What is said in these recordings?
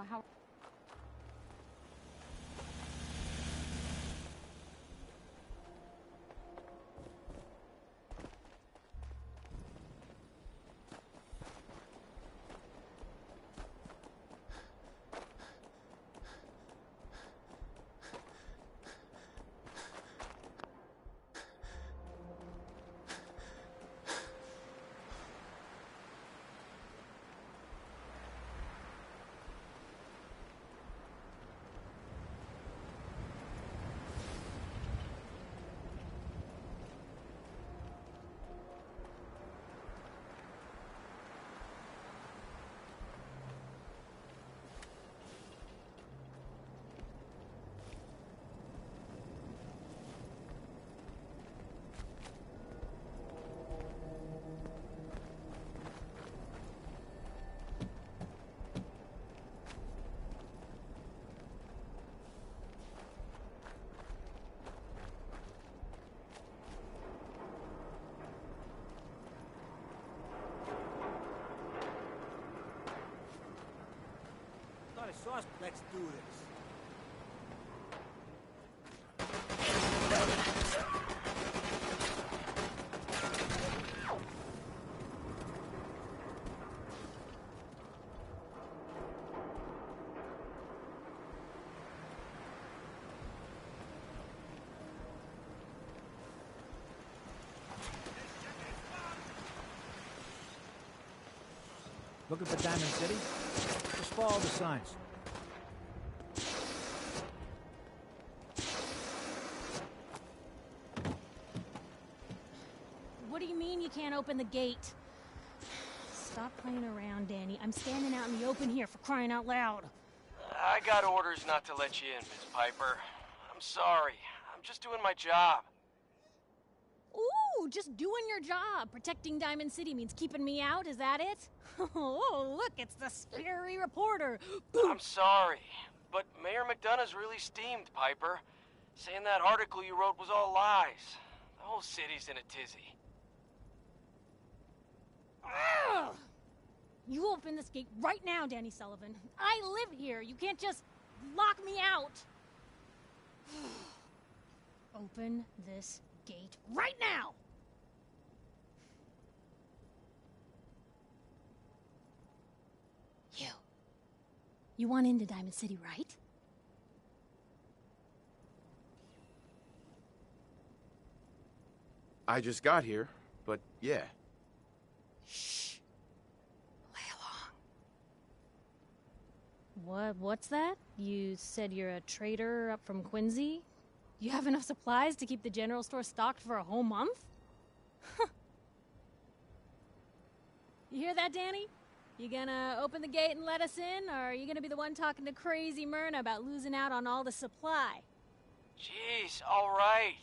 how... Let's do this. Looking for Diamond City? Just follow the signs. What do you mean you can't open the gate? Stop playing around, Danny. I'm standing out in the open here, for crying out loud. I got orders not to let you in, Miss Piper. I'm sorry. I'm just doing my job. Ooh, just doing your job. Protecting Diamond City means keeping me out, is that it? Oh, look, it's the scary reporter. I'm sorry, but Mayor McDonough's really steamed, Piper. Saying that article you wrote was all lies. The whole city's in a tizzy. Ugh. You open this gate right now, Danny Sullivan. I live here. You can't just lock me out. Open this gate right now! You want into Diamond City, right? I just got here, but yeah. Shh. Play along. What's that? You said you're a trader up from Quincy? You have enough supplies to keep the general store stocked for a whole month? You hear that, Danny? You gonna open the gate and let us in, or are you gonna be the one talking to crazy Myrna about losing out on all the supply? Jeez, all right.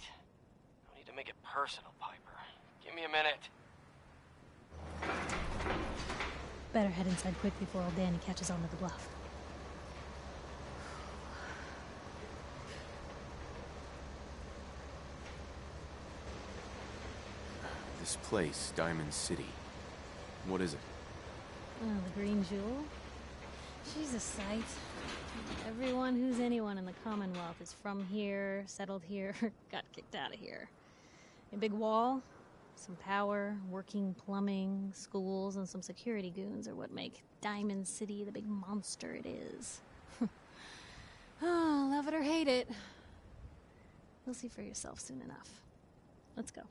No need to make it personal, Piper. Give me a minute. Better head inside quick before old Danny catches on to the bluff. This place, Diamond City. What is it? Oh, the Green Jewel? She's a sight. Everyone who's anyone in the Commonwealth is from here, settled here, got kicked out of here. A big wall, some power, working plumbing, schools, and some security goons are what make Diamond City the big monster it is. Oh, love it or hate it. You'll see for yourself soon enough. Let's go.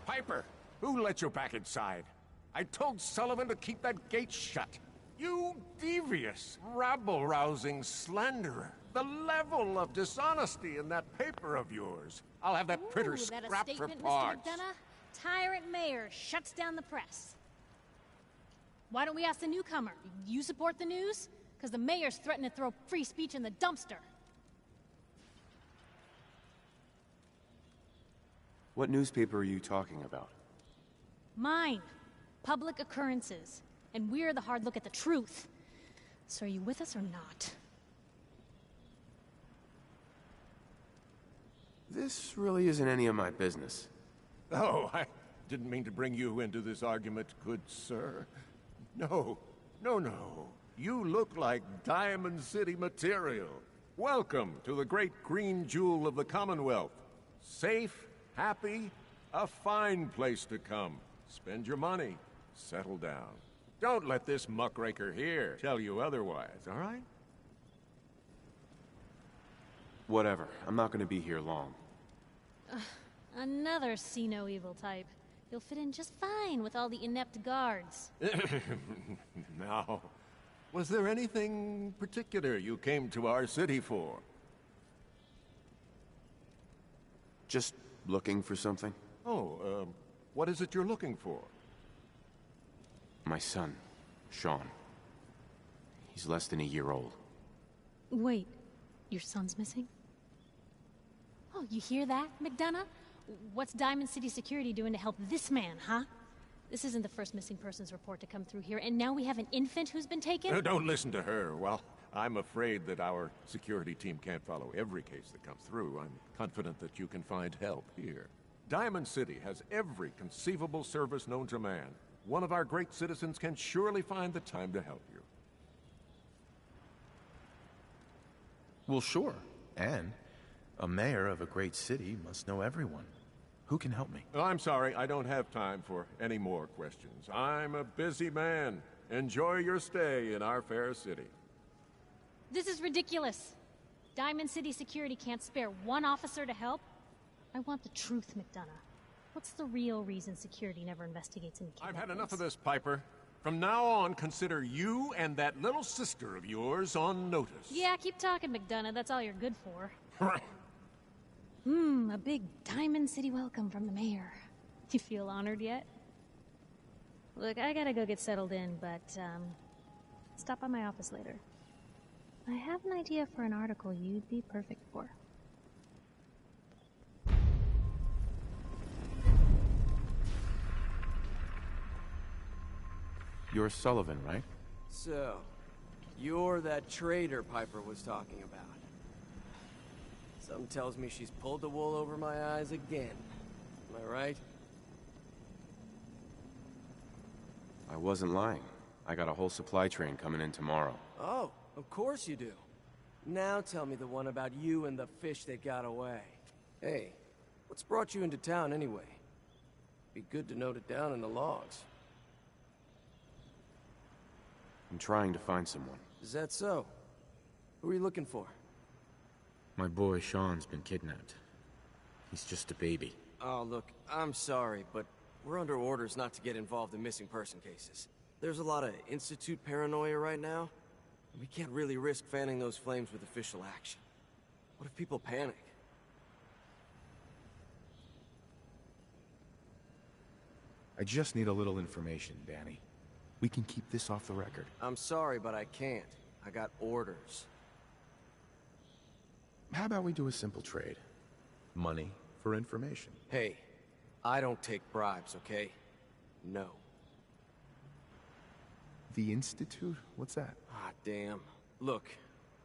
Piper, who let you back inside? I told Sullivan to keep that gate shut. You devious, rabble-rousing slanderer. The level of dishonesty in that paper of yours. I'll have that printer scrapped for parts. Mr. McDonough? Tyrant mayor shuts down the press. Why don't we ask the newcomer? You support the news? Because the mayor's threatening to throw free speech in the dumpster. What newspaper are you talking about? Mine. Public Occurrences. And we're the hard look at the truth. So are you with us or not? This really isn't any of my business. Oh, I didn't mean to bring you into this argument, good sir. No, no. You look like Diamond City material. Welcome to the great green jewel of the Commonwealth. Safe, happy, a fine place to come. Spend your money, settle down. Don't let this muckraker here tell you otherwise, all right? Whatever. I'm not gonna be here long. Another see-no-evil type. You'll fit in just fine with all the inept guards. Now, was there anything particular you came to our city for? Just looking for something. Oh, what is it you're looking for? My son, Sean. He's less than a year old. Wait, your son's missing? Oh, you hear that, McDonough? What's Diamond City Security doing to help this man, huh? This isn't the first missing persons report to come through here, and now we have an infant who's been taken? Don't listen to her. Well, I'm afraid that our security team can't follow every case that comes through. I'm confident that you can find help here. Diamond City has every conceivable service known to man. One of our great citizens can surely find the time to help you. Well, sure. And a mayor of a great city must know everyone. Who can help me? Oh, I'm sorry, I don't have time for any more questions. I'm a busy man. Enjoy your stay in our fair city. This is ridiculous. Diamond City Security can't spare one officer to help? I want the truth, McDonough. What's the real reason security never investigates any kidnappings? I've had enough of this, Piper. From now on, consider you and that little sister of yours on notice. Yeah, keep talking, McDonough. That's all you're good for. A big Diamond City welcome from the mayor. You feel honored yet? Look, I gotta go get settled in, but, stop by my office later. I have an idea for an article you'd be perfect for. You're Sullivan, right? So, you're that traitor Piper was talking about. Something tells me she's pulled the wool over my eyes again. Am I right? I wasn't lying. I got a whole supply train coming in tomorrow. Oh, of course you do. Now tell me the one about you and the fish that got away. Hey, what's brought you into town anyway? Be good to note it down in the logs. I'm trying to find someone. Is that so? Who are you looking for? My boy Sean's been kidnapped. He's just a baby. Oh, look, I'm sorry, but we're under orders not to get involved in missing person cases. There's a lot of Institute paranoia right now. We can't really risk fanning those flames with official action. What if people panic? I just need a little information, Danny. We can keep this off the record. I'm sorry, but I can't. I got orders. How about we do a simple trade? Money for information. Hey, I don't take bribes, okay? No. The Institute? What's that? Ah, damn. Look,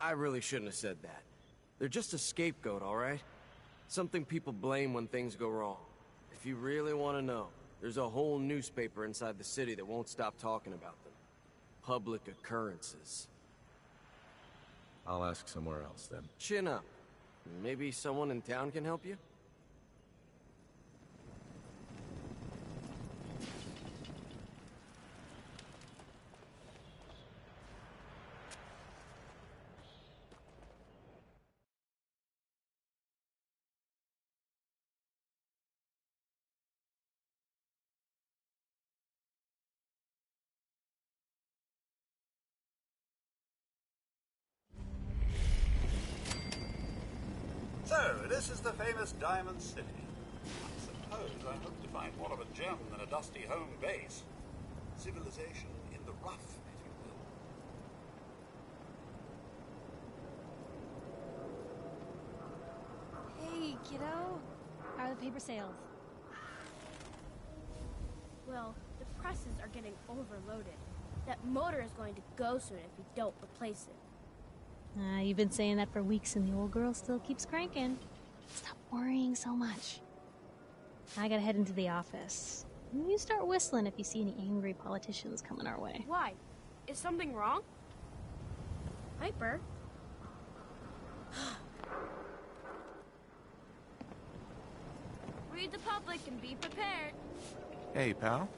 I really shouldn't have said that. They're just a scapegoat, all right? Something people blame when things go wrong. If you really want to know, there's a whole newspaper inside the city that won't stop talking about them. Public occurrences. I'll ask somewhere else, then. Chin up. Maybe someone in town can help you? So, this is the famous Diamond City. I suppose I hope to find more of a gem than a dusty home base. Civilization in the rough, if you will. Hey, kiddo. How are the paper sales? Well, the presses are getting overloaded. That motor is going to go soon if we don't replace it. You've been saying that for weeks and the old girl still keeps cranking. Stop worrying so much. I gotta head into the office. You start whistling if you see any angry politicians coming our way. Why? Is something wrong? Piper? Read the public and be prepared. Hey, pal.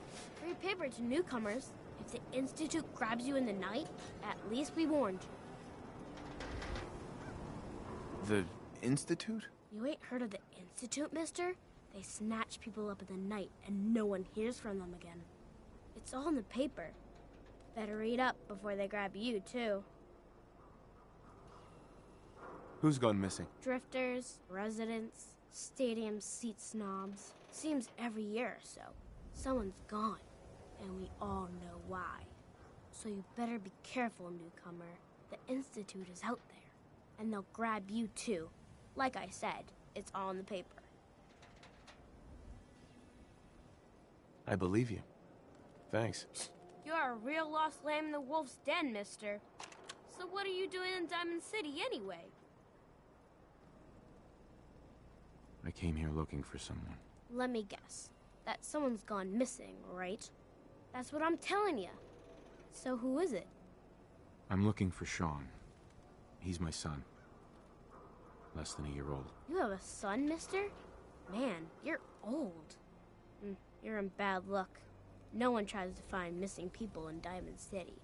Free paper to newcomers. If the Institute grabs you in the night, at least we warned you. The Institute? You ain't heard of the Institute, mister? They snatch people up in the night and no one hears from them again. It's all in the paper. Better read up before they grab you, too. Who's gone missing? Drifters, residents, stadium seat snobs. Seems every year or so, someone's gone, and we all know why. So you better be careful, newcomer. The Institute is out there, and they'll grab you too. Like I said, it's all in the paper. I believe you. Thanks. You're a real lost lamb in the wolf's den, mister. So what are you doing in Diamond City anyway? I came here looking for someone. Let me guess. That someone's gone missing, right? That's what I'm telling you. So who is it? I'm looking for Sean. He's my son. Less than a year old. You have a son, mister? Man, you're old. You're in bad luck. No one tries to find missing people in Diamond City.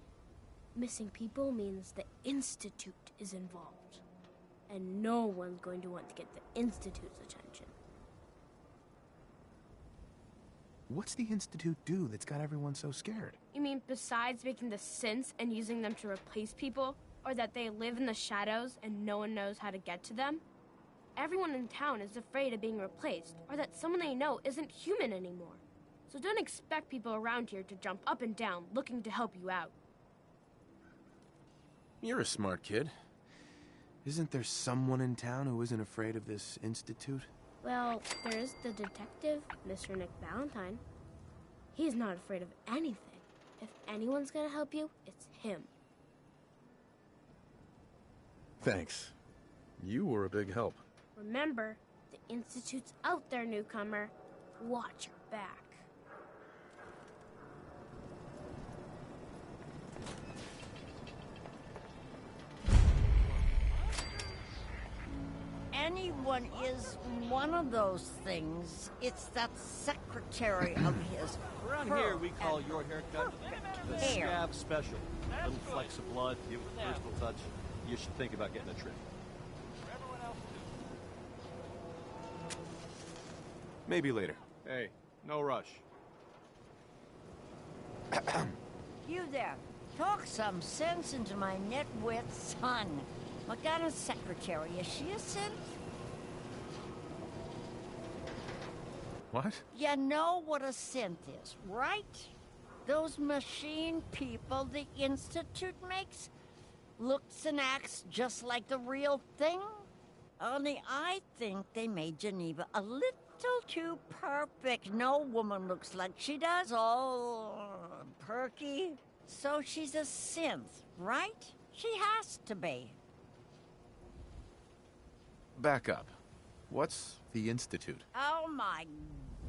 Missing people means the Institute is involved. And no one's going to want to get the Institute's attention. What's the Institute do that's got everyone so scared? You mean besides making the synths and using them to replace people? Or that they live in the shadows and no one knows how to get to them? Everyone in town is afraid of being replaced, or that someone they know isn't human anymore. So don't expect people around here to jump up and down looking to help you out. You're a smart kid. Isn't there someone in town who isn't afraid of this Institute? Well, there is the detective, Mr. Nick Valentine. He's not afraid of anything. If anyone's gonna help you, it's him. Thanks. You were a big help. Remember, the Institute's out there, newcomer. Watch your back. Anyone is one of those things. It's that secretary of his. Around here, we call your haircut the hair. scab special. A little flecks of blood, give it a personal touch. You should think about getting a trim. Maybe later. Hey, no rush. You there. Talk some sense into my nitwit son. Morgana's secretary, is she a synth? What? You know what a synth is, right? Those machine people the Institute makes? Looks and acts just like the real thing? Only I think they made Geneva a little too perfect. No woman looks like she does, all perky. So she's a synth, right? She has to be. Back up. What's the Institute? Oh my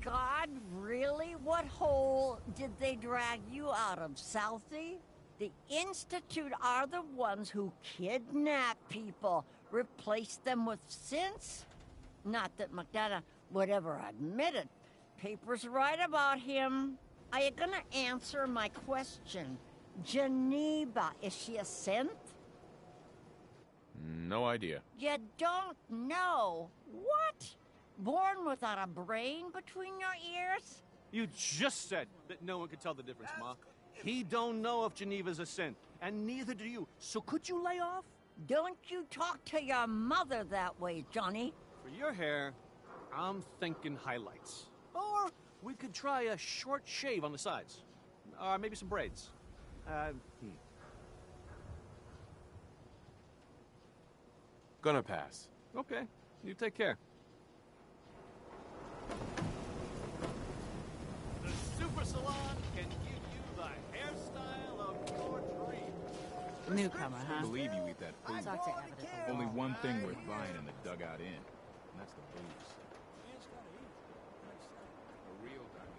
God, really? What hole did they drag you out of, Southie? The Institute are the ones who kidnap people, replace them with synths. Not that McDonough would ever admit it. Papers write about him. Are you gonna answer my question? Geneva, is she a synth? No idea. You don't know? What? Born without a brain between your ears? You just said that no one could tell the difference, Ma. He don't know if Geneva's a sin, and neither do you. So could you lay off? Don't you talk to your mother that way, Johnny. For your hair, I'm thinking highlights. Or we could try a short shave on the sides. Or maybe some braids. Gonna pass. Okay, you take care. The Super Salon can give you the hairstyle of Newcomer, huh? I believe you eat that food. Talk to Abbott at the Only wall. one thing worth buying in the Dugout Inn, and that's the booze. A real diamond.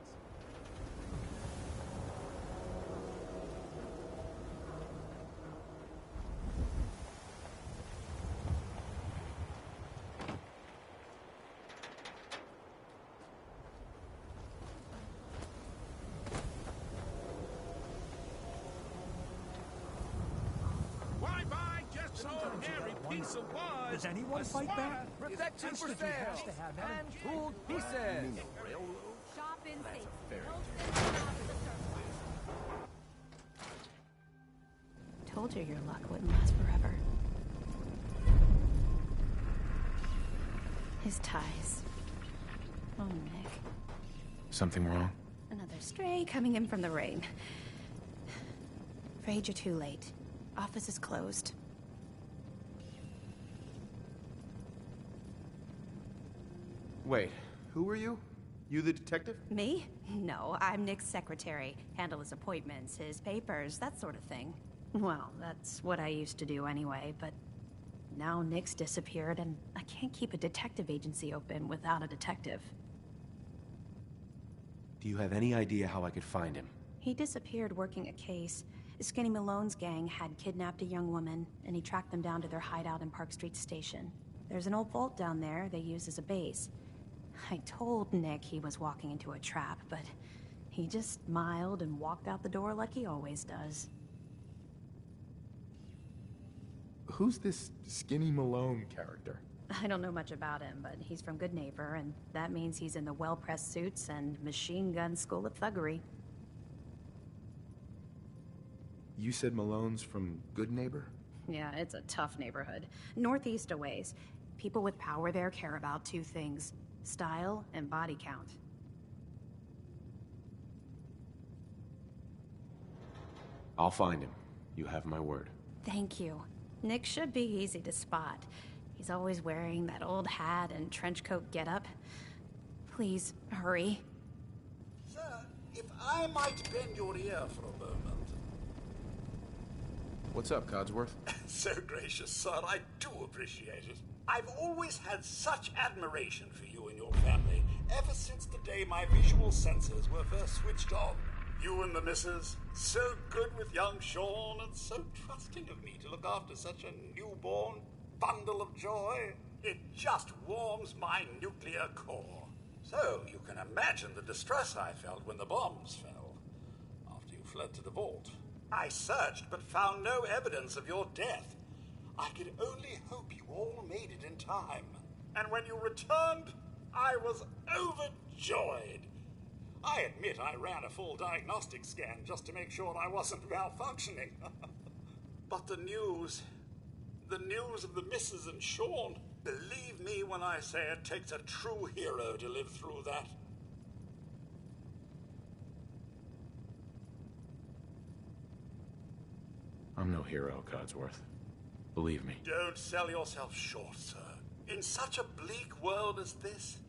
Why buy just an ordinary piece of wood? Does anyone A fight spire back? Protect you for Institute sale. has to have that. And pooled pieces. Shop in safe. Told you your luck wouldn't last forever. His ties. Oh, Nick. Something wrong? Another stray coming in from the rain. Afraid you're too late. Office is closed. Wait, who are you? You the detective? Me? No, I'm Nick's secretary. Handle his appointments, his papers, that sort of thing. Well, that's what I used to do anyway, but now Nick's disappeared and I can't keep a detective agency open without a detective. Do you have any idea how I could find him? He disappeared working a case. Skinny Malone's gang had kidnapped a young woman, and he tracked them down to their hideout in Park Street Station. There's an old vault down there they use as a base. I told Nick he was walking into a trap, but he just smiled and walked out the door like he always does. Who's this Skinny Malone character? I don't know much about him, but he's from Good Neighbor, and that means he's in the well-pressed suits and machine gun school of thuggery. You said Malone's from Good Neighbor? Yeah, it's a tough neighborhood. Northeast a ways. People with power there care about two things: style and body count. I'll find him. You have my word. Thank you. Nick should be easy to spot. He's always wearing that old hat and trench coat getup. Please, hurry. Sir, if I might bend your ear for a moment. What's up, Codsworth? So gracious, sir. I do appreciate it. I've always had such admiration for you and your family, ever since the day my visual senses were first switched on. You and the missus, so good with young Sean, and so trusting of me to look after such a newborn bundle of joy. It just warms my nuclear core. So you can imagine the distress I felt when the bombs fell, after you fled to the vault. I searched, but found no evidence of your death. I could only hope you all made it in time. And when you returned, I was overjoyed. I admit I ran a full diagnostic scan just to make sure I wasn't malfunctioning. But the news of the missus and Sean, believe me when I say it takes a true hero to live through that. I'm no hero, Codsworth. Believe me. Don't sell yourself short, sir. In such a bleak world as this,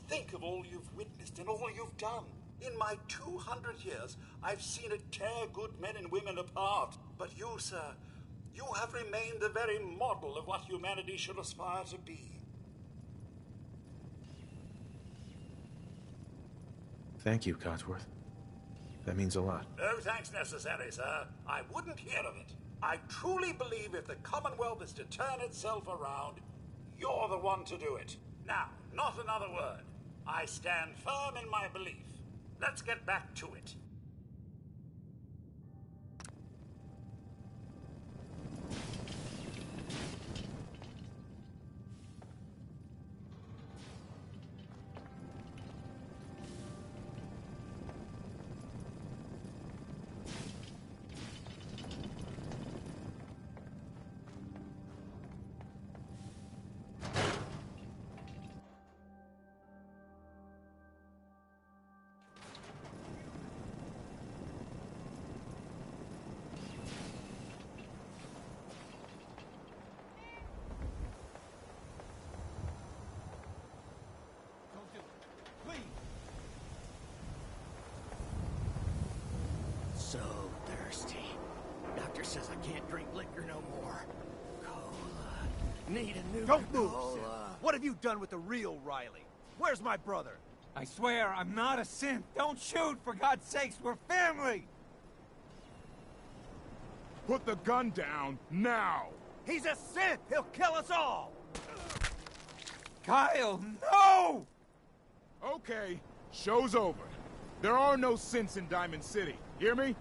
think of all you've witnessed and all you've done. In my 200 years, I've seen it tear good men and women apart. But you, sir, you have remained the very model of what humanity should aspire to be. Thank you, Codsworth. That means a lot. No thanks necessary, sir. I wouldn't hear of it. I truly believe if the Commonwealth is to turn itself around, you're the one to do it. Now, not another word. I stand firm in my belief. Let's get back to it. can't drink liquor no more. Cola. Need a new Don't move, cola. Sim. What have you done with the real Riley? Where's my brother? I swear, I'm not a synth. Don't shoot, for God's sakes, we're family! Put the gun down, now! He's a synth! He'll kill us all! Kyle, no! Okay, show's over. There are no synths in Diamond City, hear me?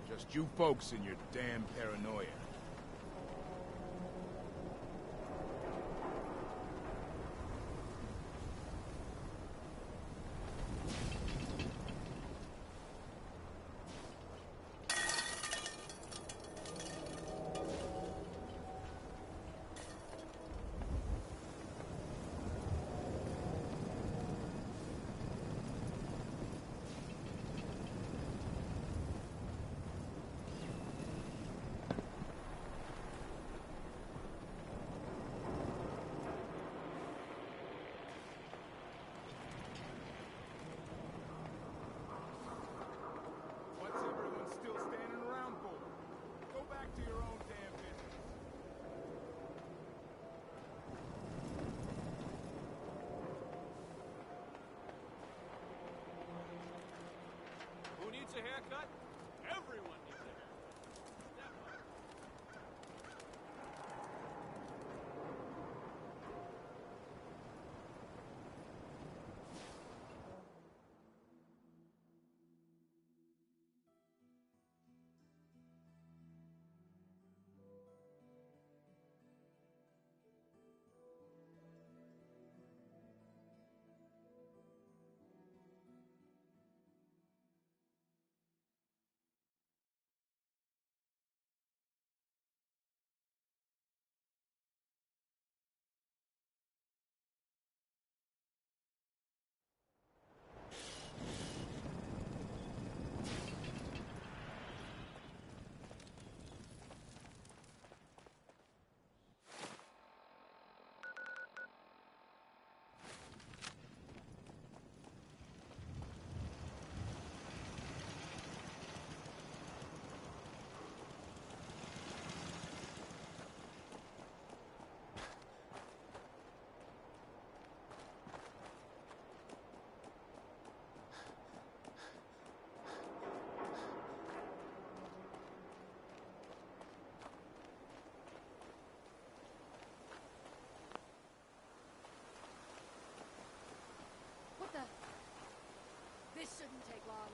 Just you folks and your damn paranoia. Who needs a haircut? Everyone needs a haircut. Step up. What the? This shouldn't take long.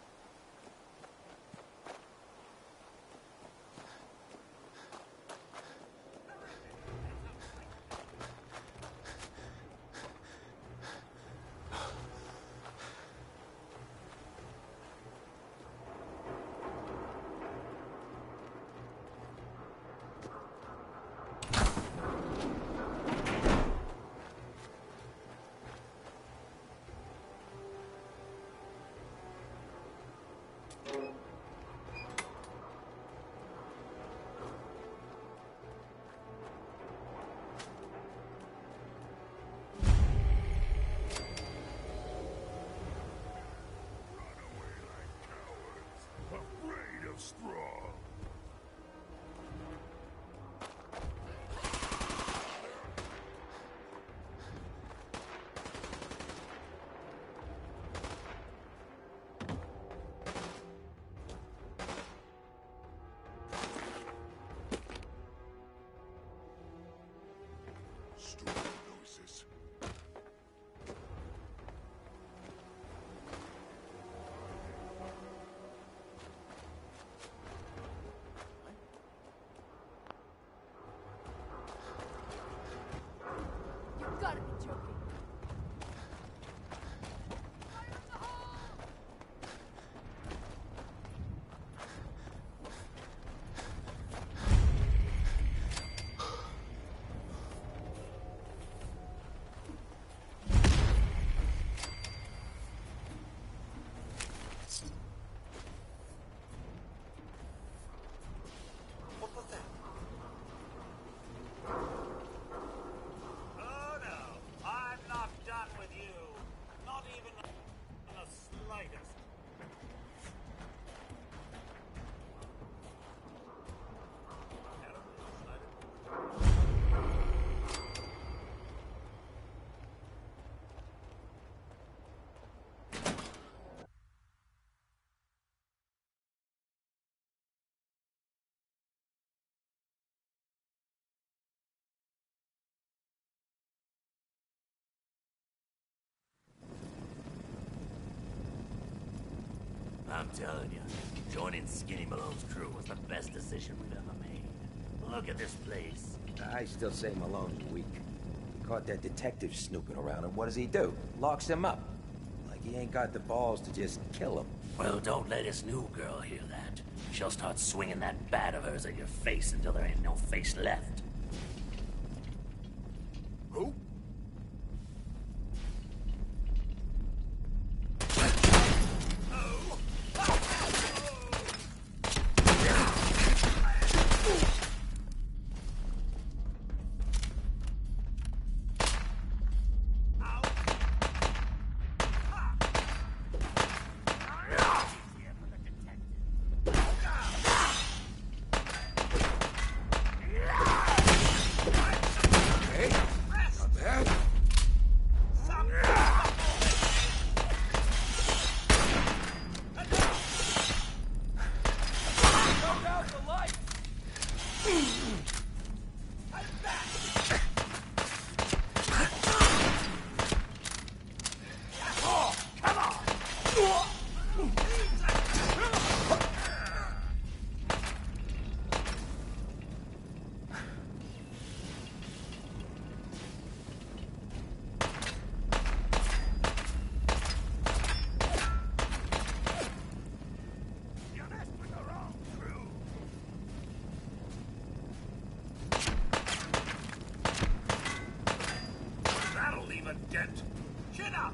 I'm telling you, joining Skinny Malone's crew was the best decision we've ever made. Look at this place. I still say Malone's weak. He caught that detective snooping around, and what does he do? Locks him up. Like he ain't got the balls to just kill him. Well, don't let his new girl hear that. She'll start swinging that bat of hers at your face until there ain't no face left. Who? That'll leave a dent. Chin up!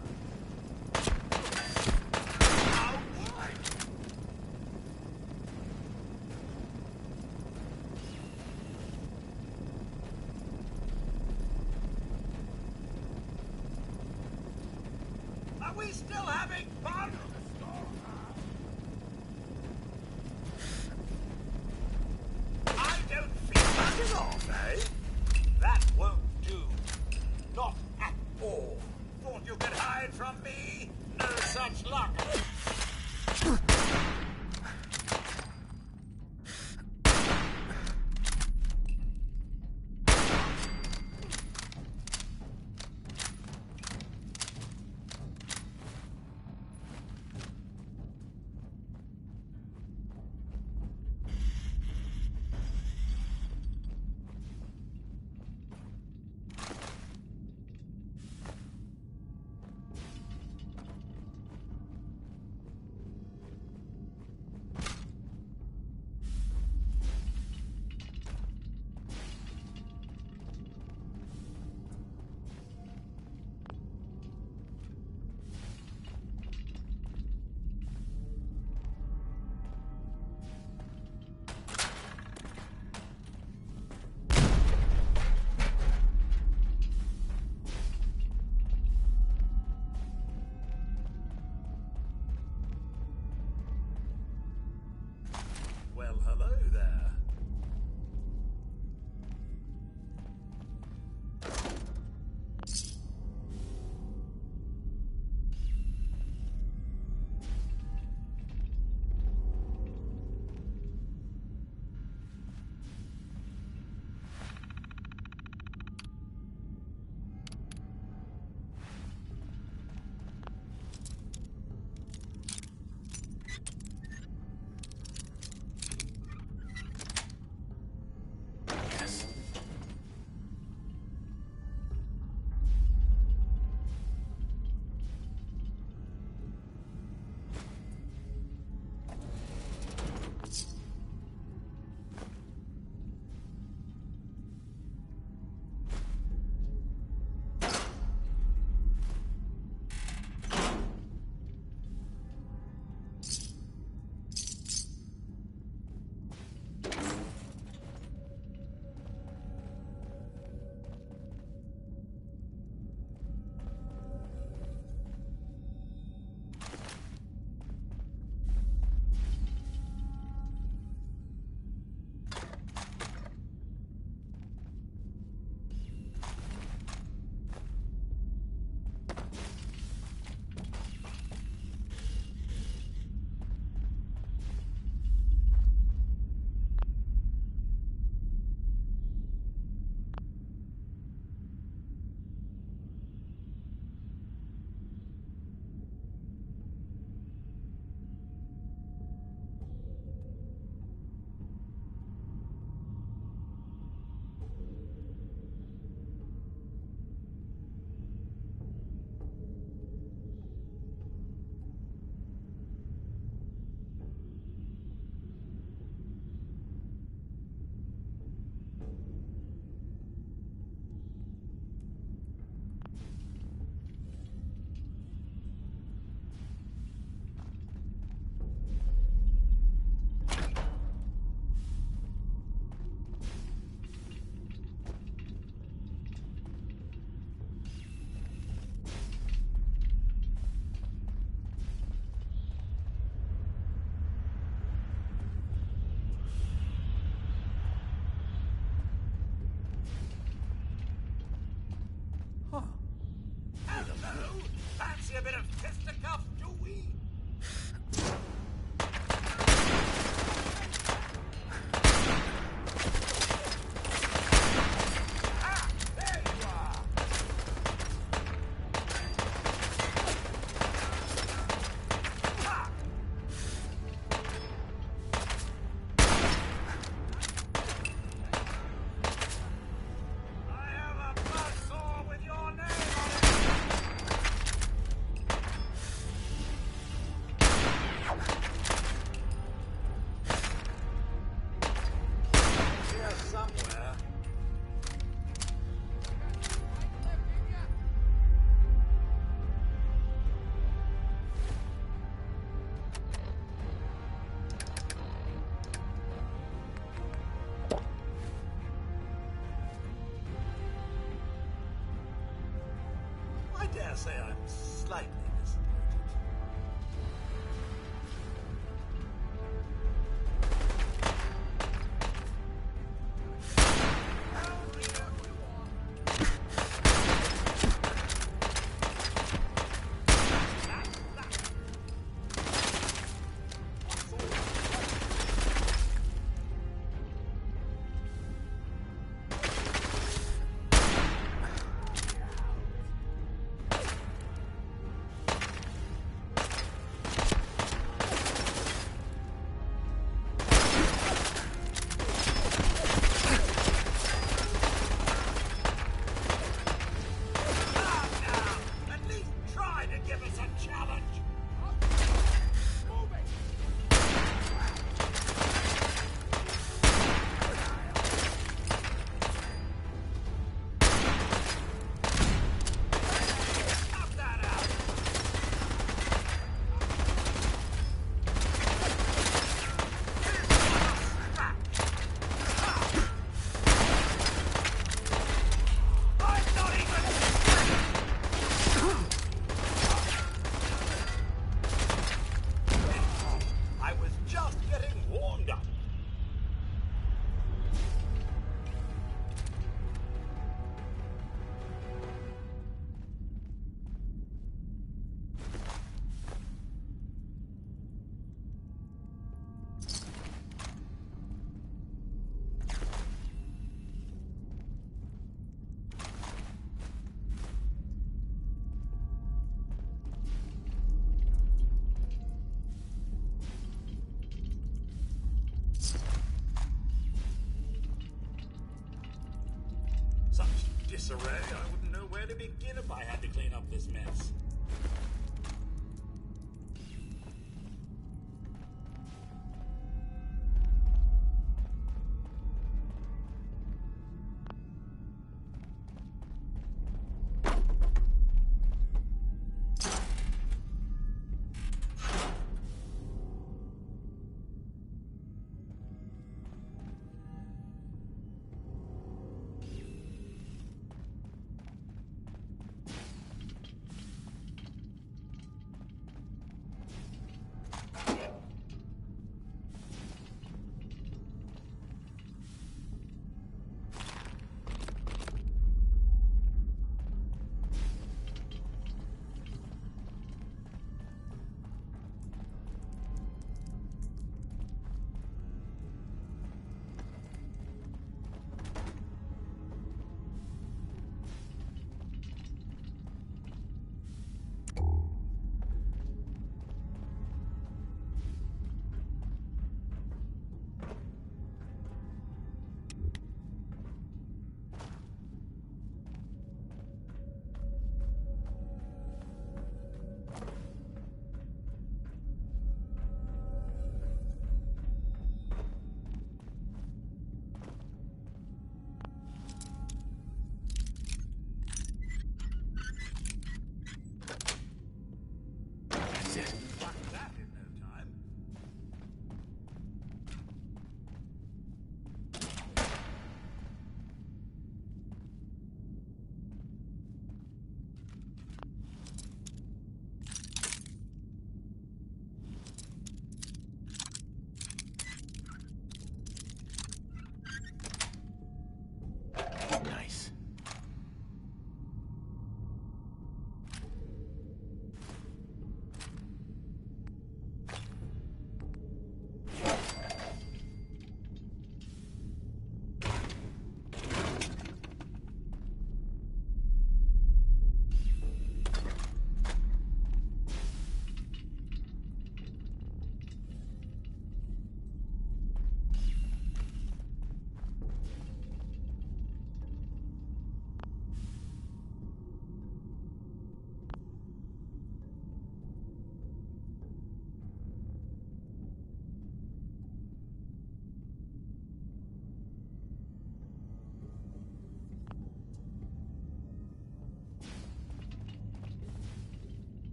bit of fisticuffs, do we? Ah, there you are! Ha! I have a buzzsaw with your name on it! Here somewhere. I dare say I'm slightly disappointed. At least try to give us a challenge! Knock that out! I'm not even... I was just getting warmed up. Such disarray, I wouldn't know where to begin if I had to clean up this mess.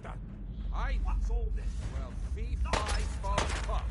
What the? What's all this? Well, fee, fi, fo, fuck.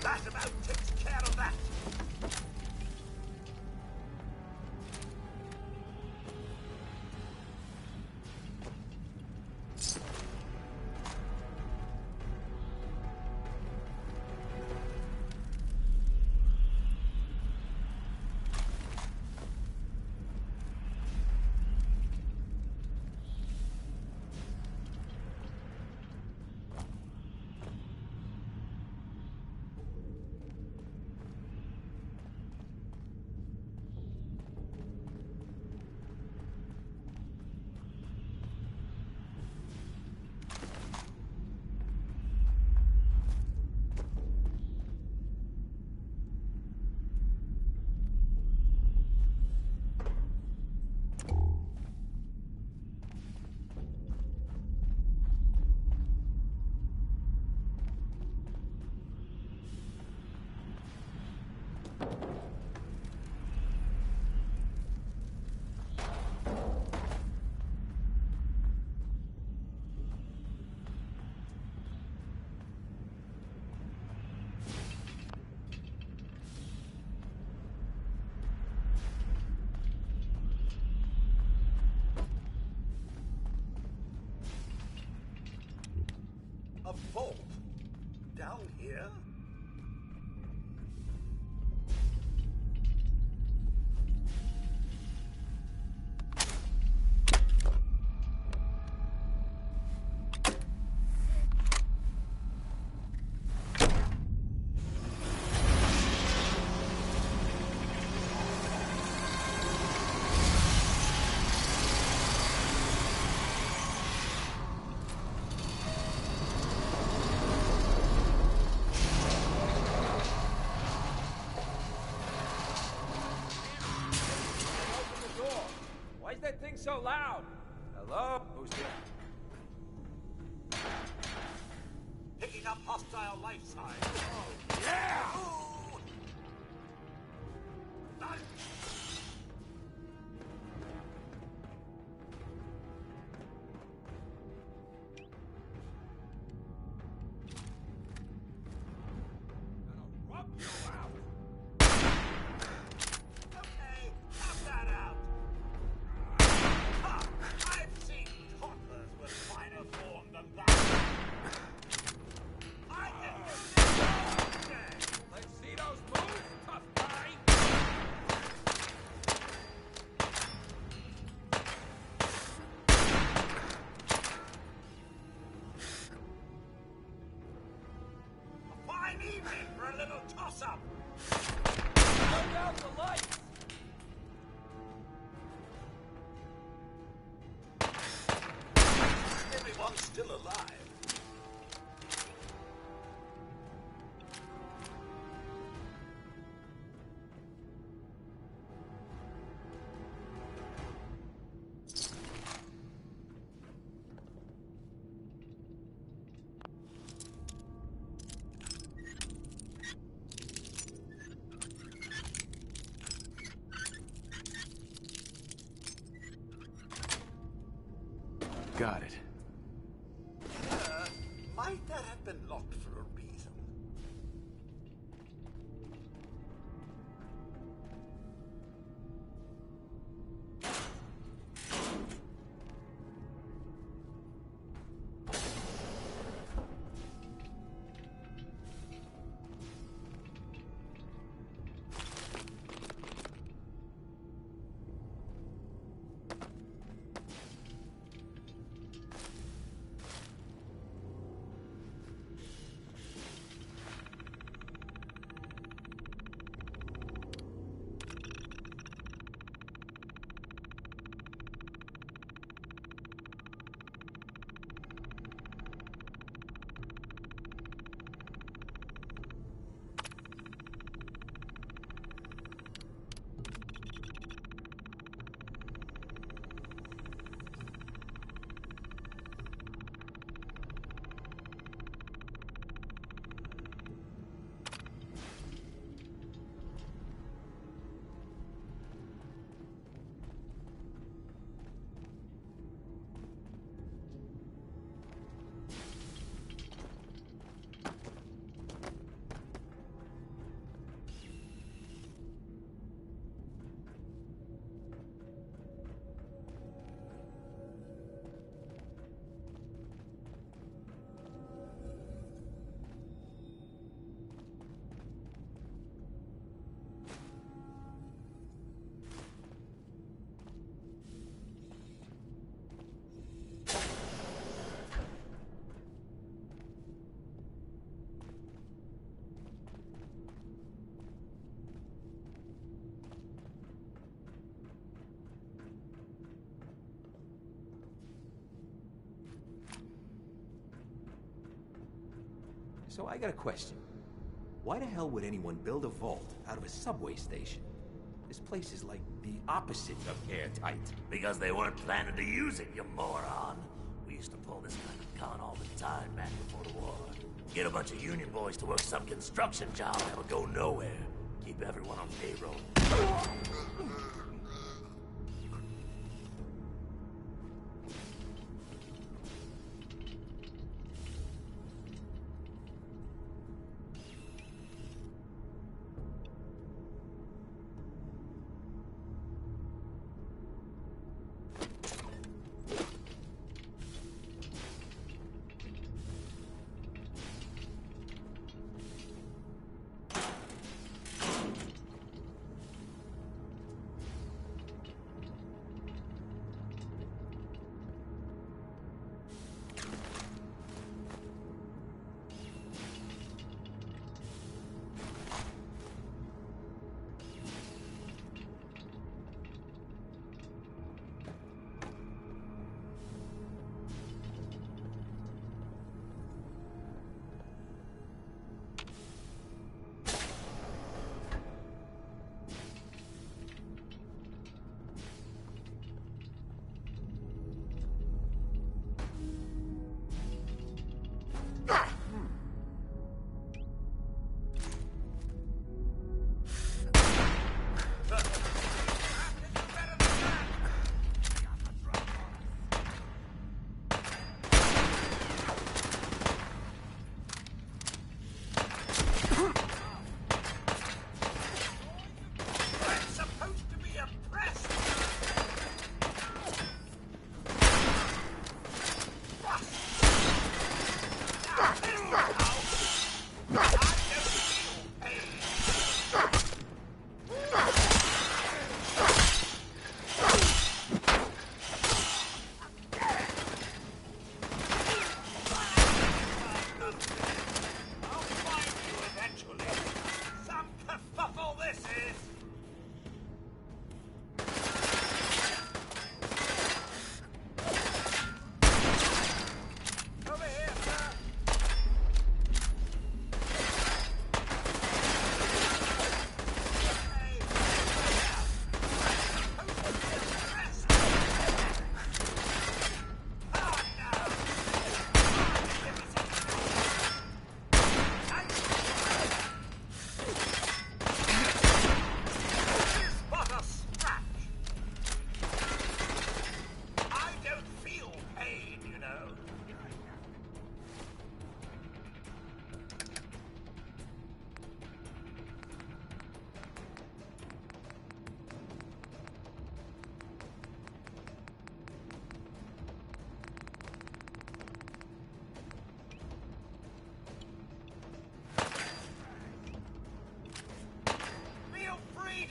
That about takes care of that. A vault? Down here? Why is that thing so loud? Hello? Who's there? Picking up hostile life signs. Oh, yeah! Ooh. Nice. Rub you out! Okay, knock that out. Ha! I've seen toddlers with finer form than that. I can do this all day. Let's see those moves, tough guy! A fine evening for a little toss-up. Turn out the lights! Everyone's still alive. got it. Might that have been locked for a reason? So I got a question. Why the hell would anyone build a vault out of a subway station? This place is like the opposite of airtight. Because they weren't planning to use it, you moron. We used to pull this kind of con all the time back before the war. Get a bunch of union boys to work some construction job that'll go nowhere. Keep everyone on payroll.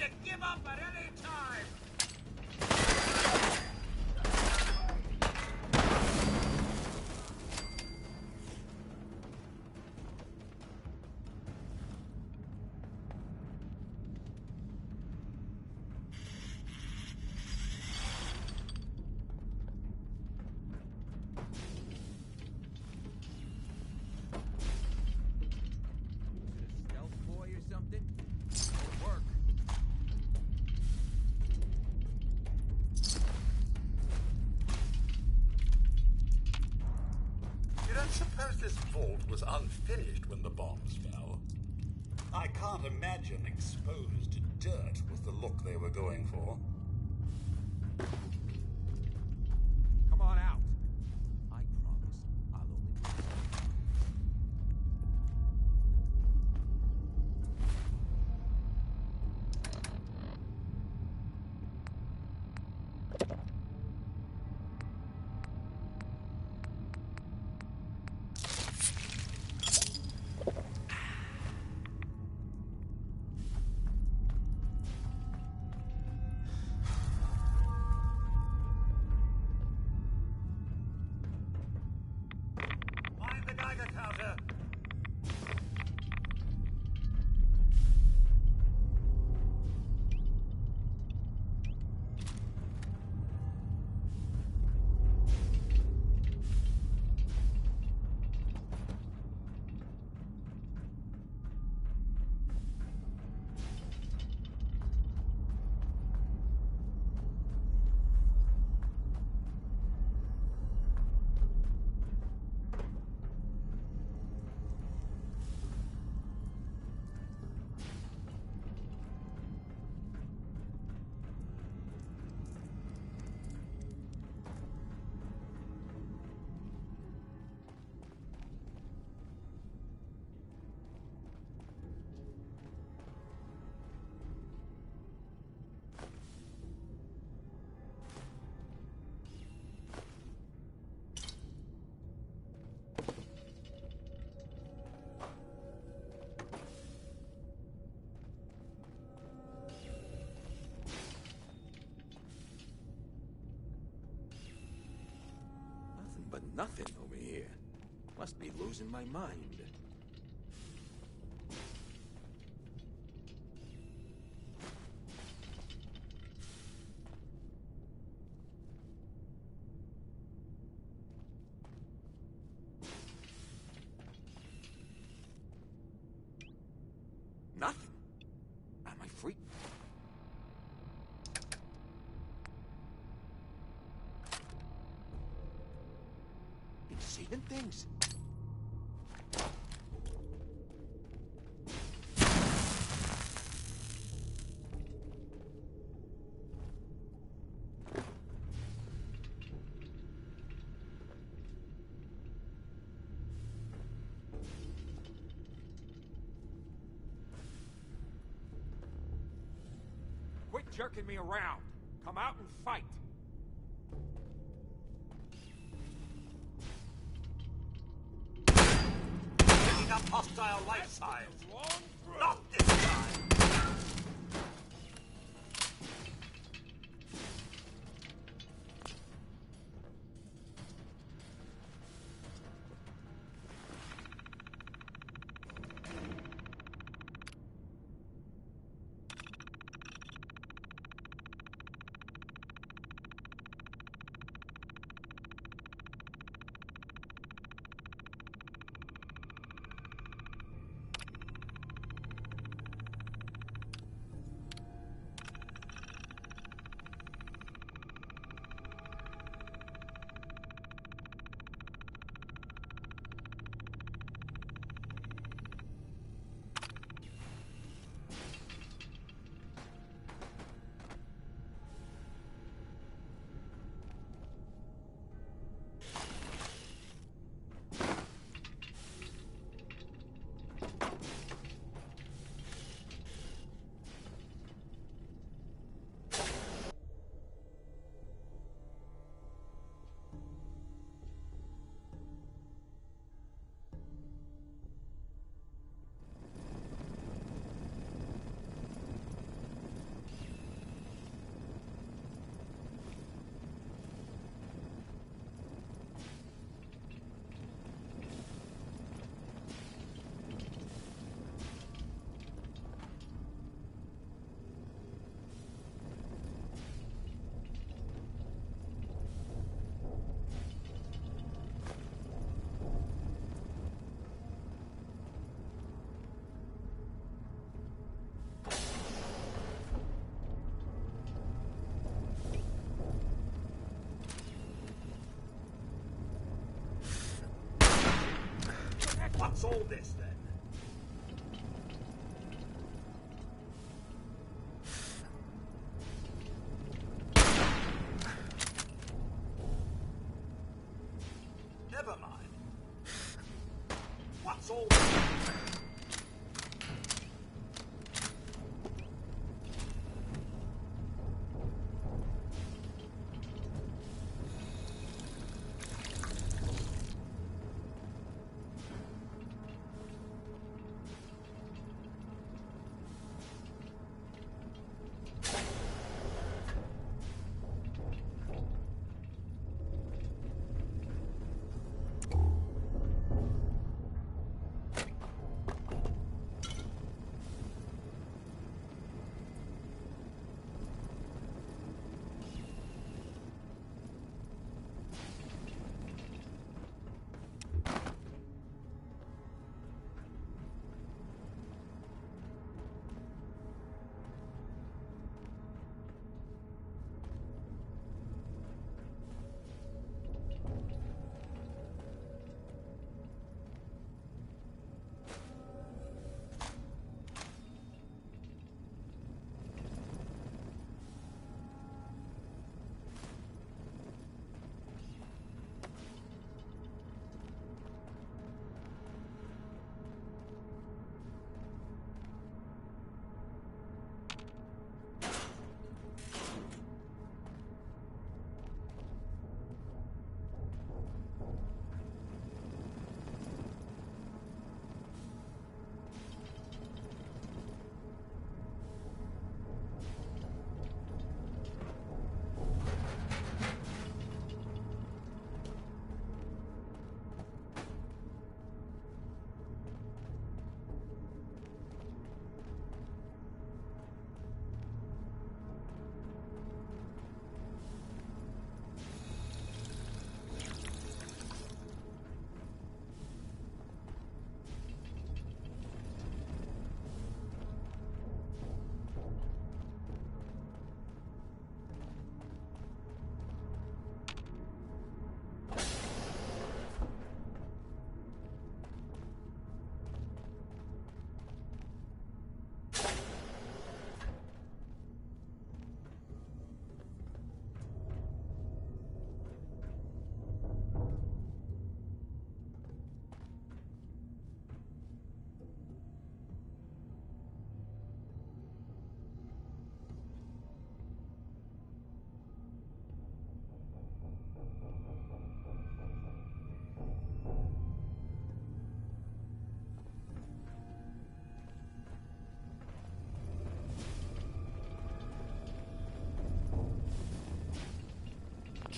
to give up at any time! Stealth boy or something? Won't work. You don't suppose this vault was unfinished when the bombs fell? I can't imagine exposed dirt was the look they were going for. Come on out. I promise I'll only... Mind the Geiger counter! Nothing but nothing over here. Must be losing my mind. Nothing? Am I free? Been seeing things? Quit jerking me around. Come out and fight. Picking up hostile life signs. Not this time!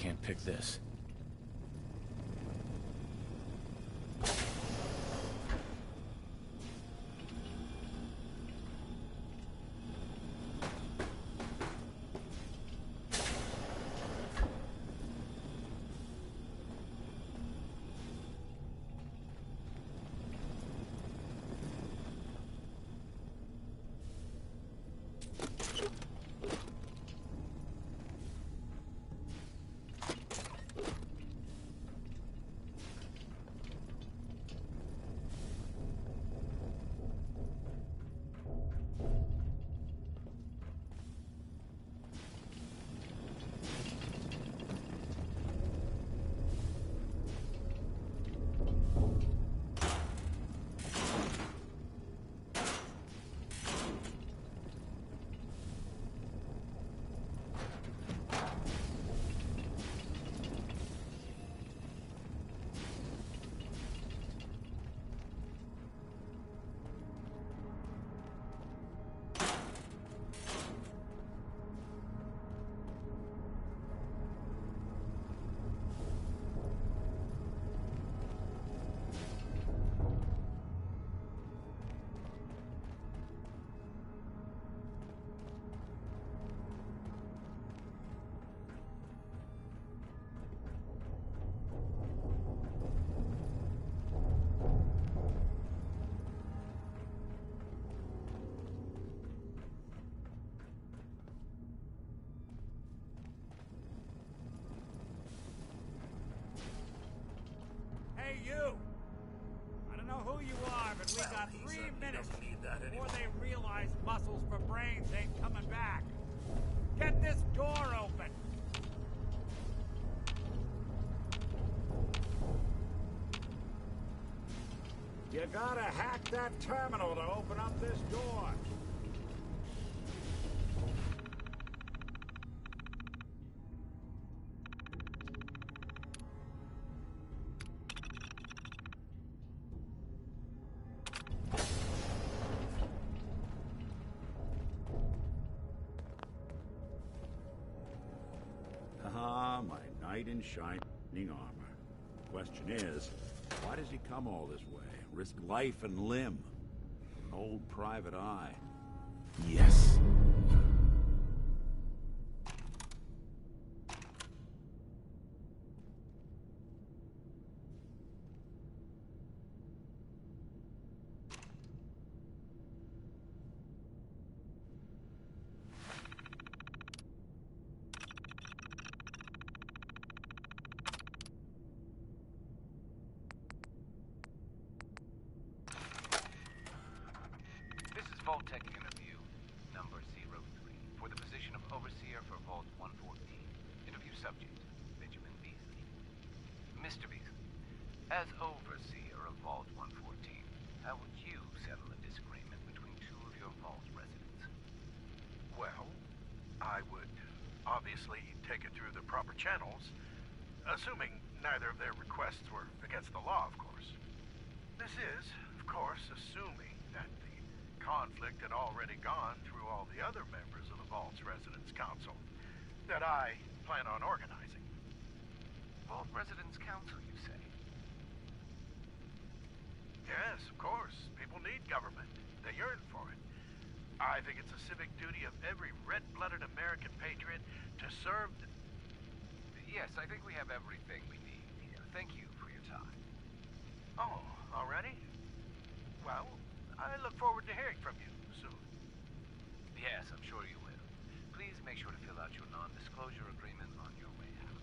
can't pick this. Hey, you! I don't know who you are, but we got 3 minutes before they realize muscles for brains ain't coming back. Get this door open! You gotta hack that terminal to open up this door. Ah, my knight in shining armor. Question is, why does he come all this way? Risk life and limb? An old private eye. Yes. This is Vault-Tec interview number 03 for the position of Overseer for Vault 114. Interview subject, Benjamin Beasley. Mr. Beasley, as Overseer of Vault 114, how would you settle a disagreement between two of your Vault residents? Well, I would obviously take it through the proper channels, assuming neither of their requests were against the law, of course. This is, of course, assuming that the conflict had already gone through all the other members of the Vault's Residence Council that I plan on organizing. Vault Residence Council, you say? Yes, of course. People need government. They yearn for it. I think it's a civic duty of every red-blooded American patriot to serve the... Yes, I think we have everything we need here. Thank you for your time. Oh, already? Well, I look forward to hearing from you soon. Yes, I'm sure you will. Please make sure to fill out your non-disclosure agreement on your way out.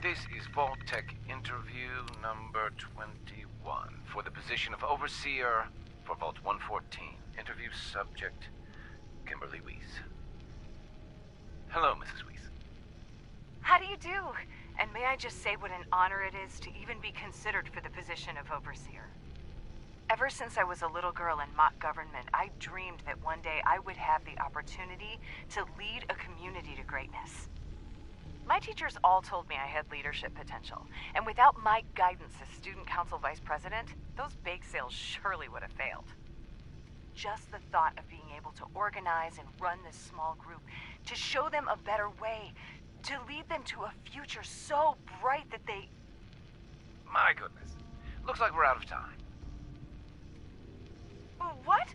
This is Vault-Tec interview number 21 for the position of Overseer for Vault 114. Interview subject, Kimberly Weiss. Hello, Mrs. Weiss. How do you do? And may I just say what an honor it is to even be considered for the position of Overseer. Ever since I was a little girl in mock government, I dreamed that one day I would have the opportunity to lead a community to greatness. My teachers all told me I had leadership potential, and without my guidance as student council vice president, those bake sales surely would have failed. Just the thought of being able to organize and run this small group, to show them a better way, to lead them to a future so bright that they... My goodness. Looks like we're out of time. What?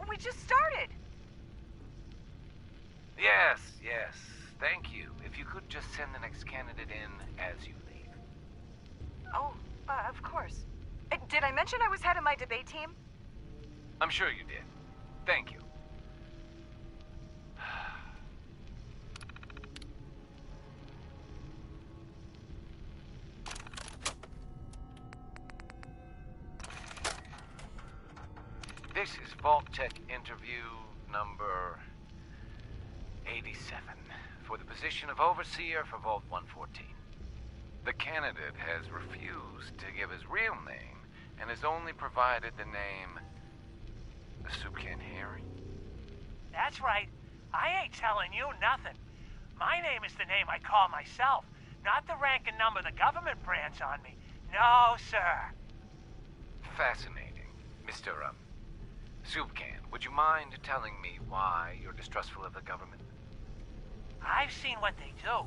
We just started. Yes. Thank you. If you could just send the next candidate in as you leave. Oh, of course. Did I mention I was head of my debate team? I'm sure you did. Thank you. This is Vault Tech interview number 87 for the position of Overseer for Vault 114. The candidate has refused to give his real name and has only provided the name Soup Can Harry. That's right. I ain't telling you nothing. My name is the name I call myself, not the rank and number the government brands on me. No, sir. Fascinating. Mr. Soup Can, would you mind telling me why you're distrustful of the government? I've seen what they do.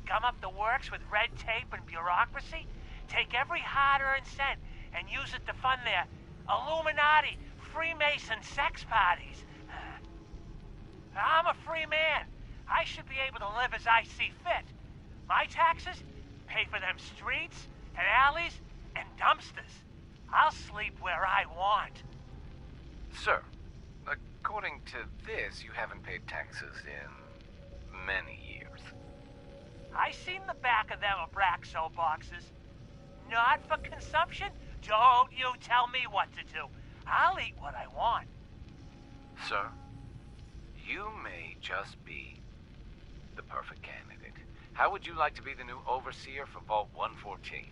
Gum up the works with red tape and bureaucracy, take every hard-earned cent and use it to fund their Illuminati, Freemason sex parties. I'm a free man. I should be able to live as I see fit. My taxes pay for them streets and alleys and dumpsters. I'll sleep where I want. Sir, according to this, you haven't paid taxes in many years. I seen the back of them Abraxo boxes. Not for consumption? Don't you tell me what to do. I'll eat what I want. Sir, you may just be the perfect candidate. How would you like to be the new overseer for Vault 114?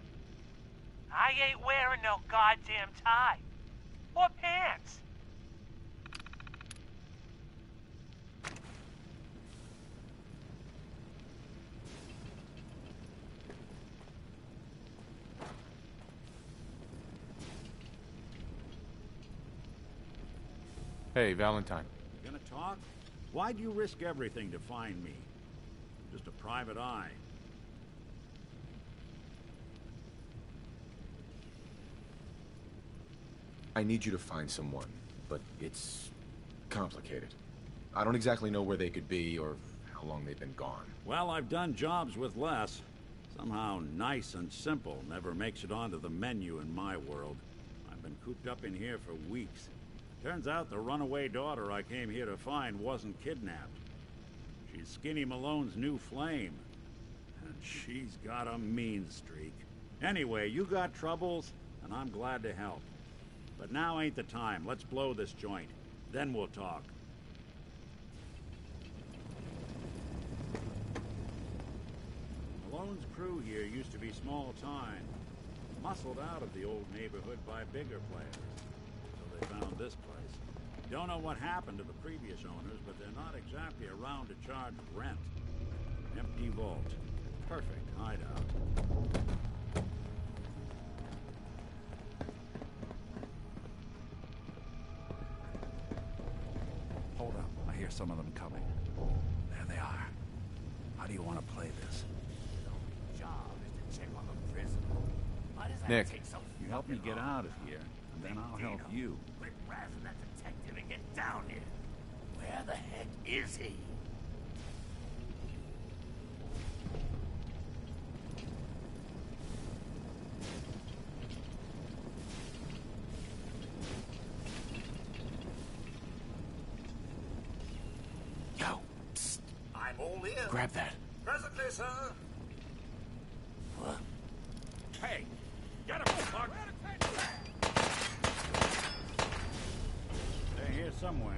I ain't wearing no goddamn tie. Or pants. Hey, Valentine. Gonna talk? Why'd you risk everything to find me? I'm just a private eye. I need you to find someone, but it's complicated. I don't exactly know where they could be or how long they've been gone. Well, I've done jobs with less. Somehow nice and simple never makes it onto the menu in my world. I've been cooped up in here for weeks. Turns out the runaway daughter I came here to find wasn't kidnapped. She's Skinny Malone's new flame. And she's got a mean streak. Anyway, you got troubles, and I'm glad to help. But now ain't the time. Let's blow this joint. Then we'll talk. Malone's crew here used to be small time. Muscled out of the old neighborhood by bigger players. So they found this place. Don't know what happened to the previous owners, but they're not exactly around to charge rent. Empty vault. Perfect hideout. Hold up. I hear some of them coming. There they are. How do you want to play this? Job is to check on the prison. Why does that Nick. take so You help me get out of here, and then I'll help you. Quit razzing that detective and get down here. Where the heck is he? Yo, psst. I'm all in. Grab that. Presently, sir. What? Hey, get him, fuck! They're here somewhere.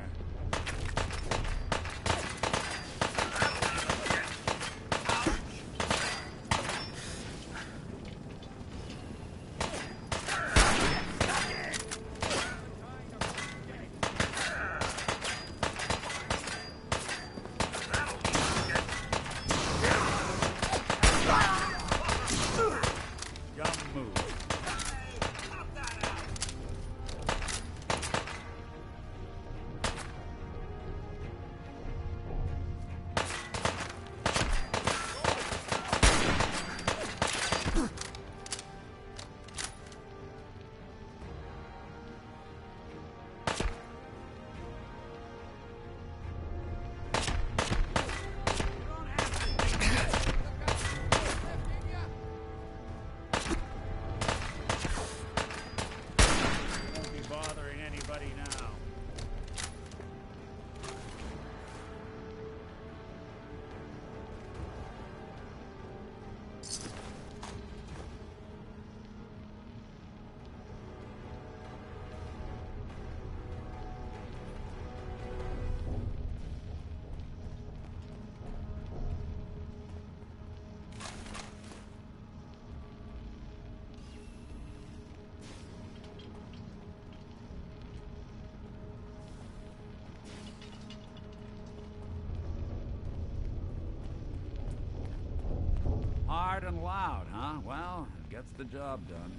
Hard and loud, huh? Well, it gets the job done.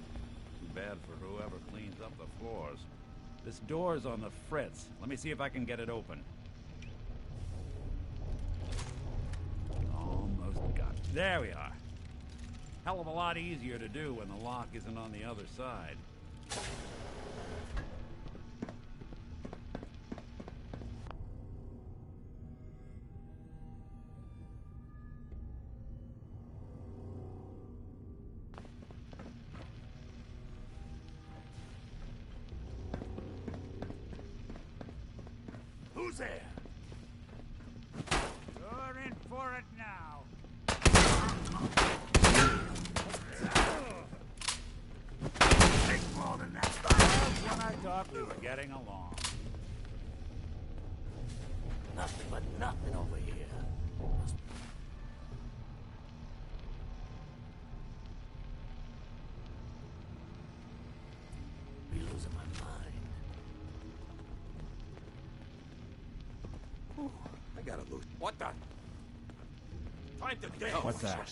Too bad for whoever cleans up the floors. This door's on the fritz. Let me see if I can get it open. Almost got it. There we are. Hell of a lot easier to do when the lock isn't on the other side. Who's there? You're in for it now. Take more than that. When I thought we were getting along. Nothing but nothing over here. Be losing my mind. Whew, I gotta lose. What the? Time to dance. What's that?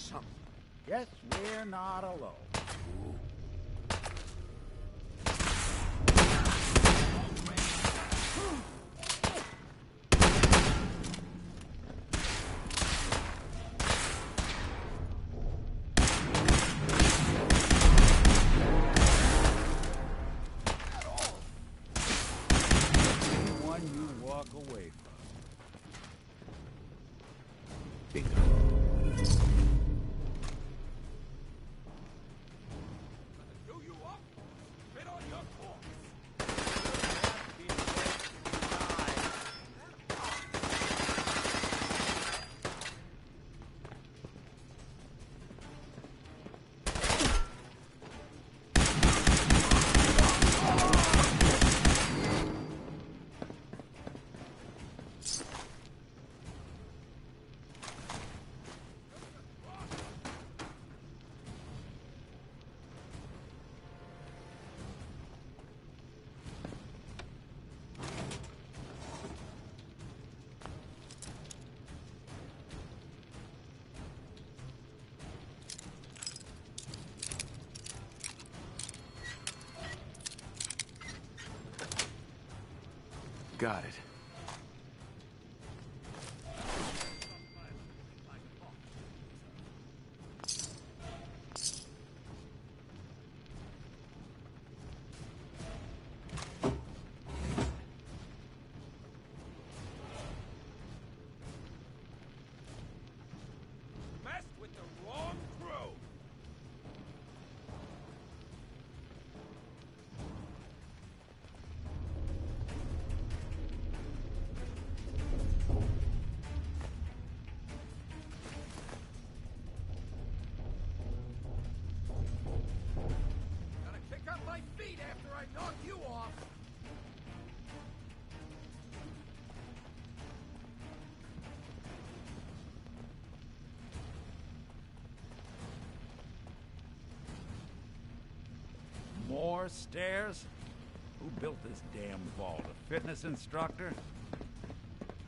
Guess we're not alone. One you walk away from. Do you up? Spit on your corpse. Got it. Messed with the wrong crew. Gotta kick up my feet after I knock you off. More stairs? Who built this damn vault? A fitness instructor?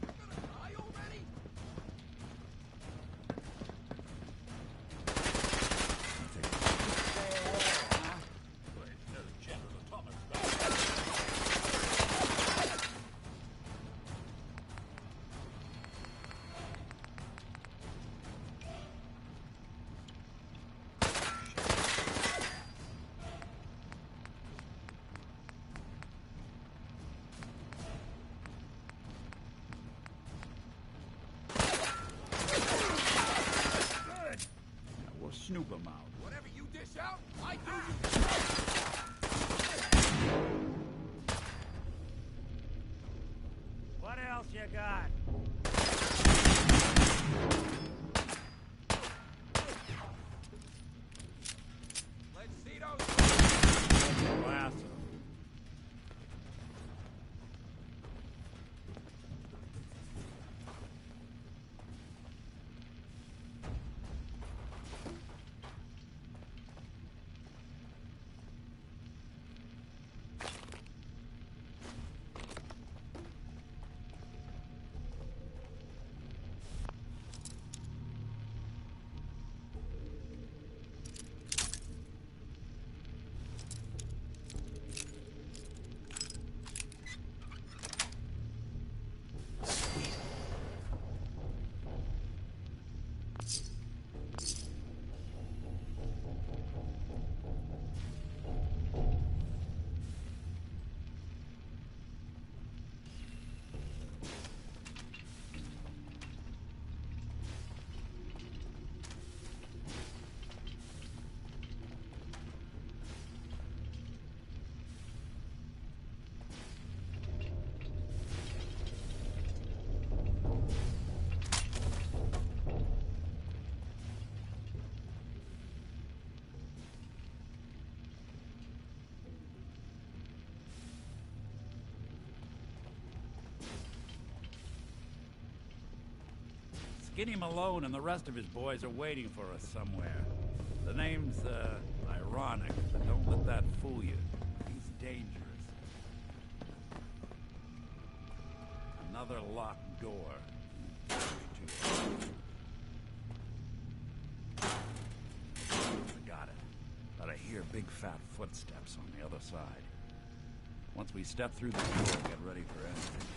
Die already? We'll snoop them out. Whatever you dish out, I do you. What else you got? Let's see those. Glass. Skinny Malone and the rest of his boys are waiting for us somewhere. The name's, ironic, but don't let that fool you. He's dangerous. Another locked door. I got it. But I hear big fat footsteps on the other side. Once we step through the door, get ready for anything.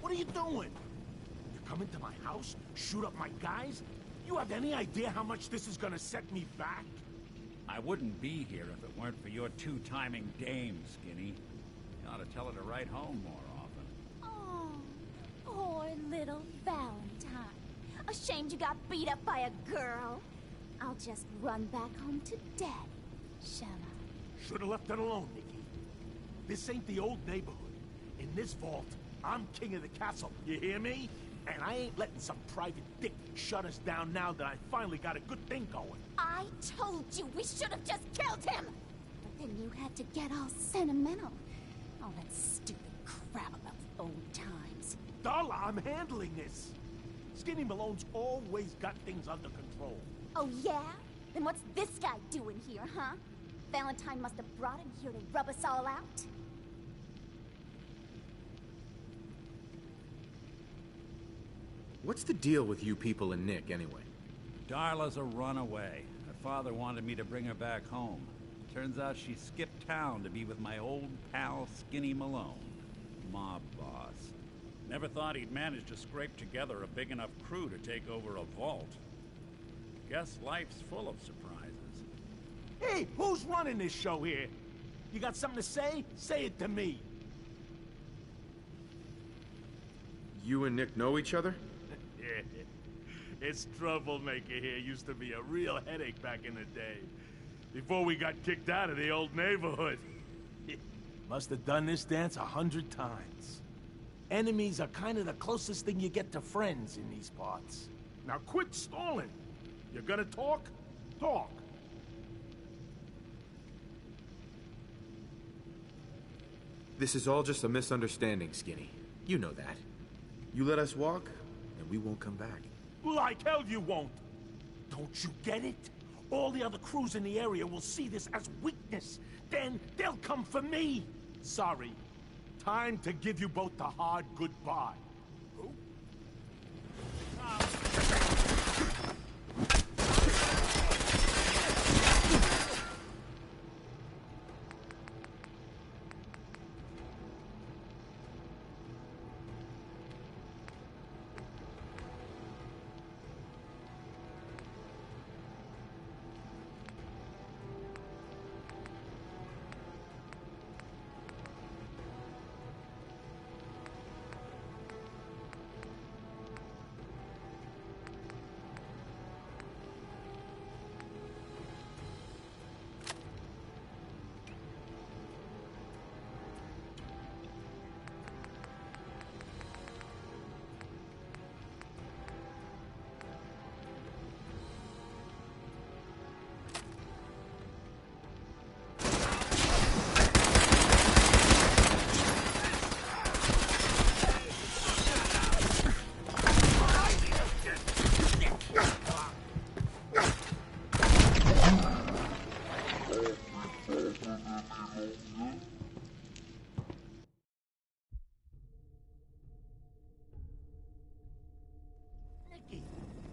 What are you doing? You come into my house, shoot up my guys? You have any idea how much this is gonna set me back? I wouldn't be here if it weren't for your two-timing dame, Skinny. You ought to tell her to write home more often. Oh, poor little Valentine. Ashamed you got beat up by a girl. I'll just run back home to Daddy, shall I? Should've left it alone, Nikki. This ain't the old neighborhood. In this vault, I'm king of the castle, you hear me? And I ain't letting some private dick shut us down now that I finally got a good thing going. I told you we should have just killed him! But then you had to get all sentimental. All that stupid crap about the old times. Darla, I'm handling this. Skinny Malone's always got things under control. Oh yeah? Then what's this guy doing here, huh? Valentine must have brought him here to rub us all out. What's the deal with you people and Nick, anyway? Darla's a runaway. Her father wanted me to bring her back home. Turns out she skipped town to be with my old pal Skinny Malone, mob boss. Never thought he'd manage to scrape together a big enough crew to take over a vault. Guess life's full of surprises. Hey, who's running this show here? You got something to say? Say it to me. You and Nick know each other? This troublemaker here used to be a real headache back in the day. Before we got kicked out of the old neighborhood. Must have done this dance 100 times. Enemies are kind of the closest thing you get to friends in these parts. Now quit stalling. You're gonna talk? Talk. This is all just a misunderstanding, Skinny. You know that. You let us walk, and we won't come back. Like hell you won't! Don't you get it? All the other crews in the area will see this as weakness. Then they'll come for me! Sorry. Time to give you both the hard goodbye.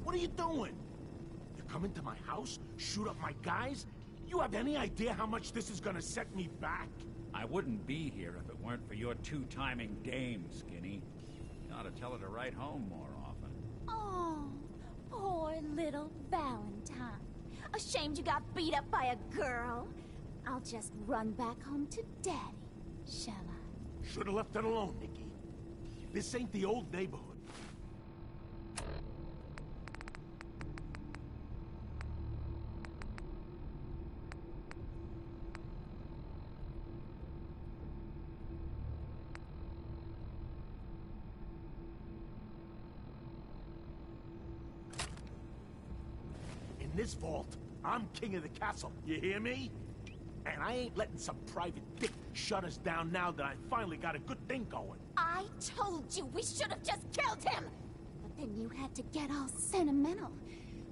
What are you doing? You come into my house, shoot up my guys? You have any idea how much this is gonna set me back? I wouldn't be here if it weren't for your two-timing dame, Skinny. You ought to tell her to write home more often. Oh, poor little Valentine. Ashamed you got beat up by a girl. I'll just run back home to Daddy, shall I? Should've left it alone, Nikki. This ain't the old neighborhood. this vault. I'm king of the castle, you hear me? And I ain't letting some private dick shut us down now that I finally got a good thing going. I told you we should have just killed him! But then you had to get all sentimental.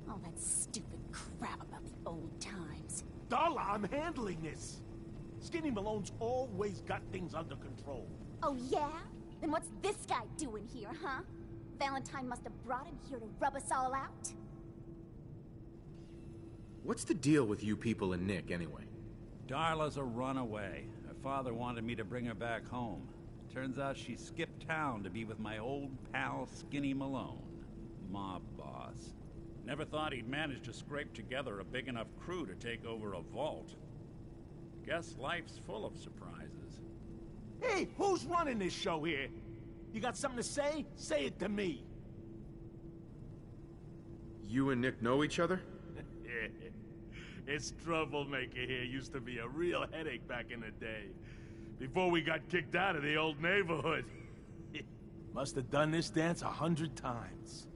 All that stupid crap about the old times. Darla, I'm handling this. Skinny Malone's always got things under control. Oh yeah? Then what's this guy doing here, huh? Valentine must have brought him here to rub us all out. What's the deal with you people and Nick, anyway? Darla's a runaway. Her father wanted me to bring her back home. Turns out she skipped town to be with my old pal Skinny Malone, mob boss. Never thought he'd manage to scrape together a big enough crew to take over a vault. Guess life's full of surprises. Hey, who's running this show here? You got something to say? Say it to me. You and Nick know each other? This troublemaker here used to be a real headache back in the day. Before we got kicked out of the old neighborhood. Must have done this dance 100 times.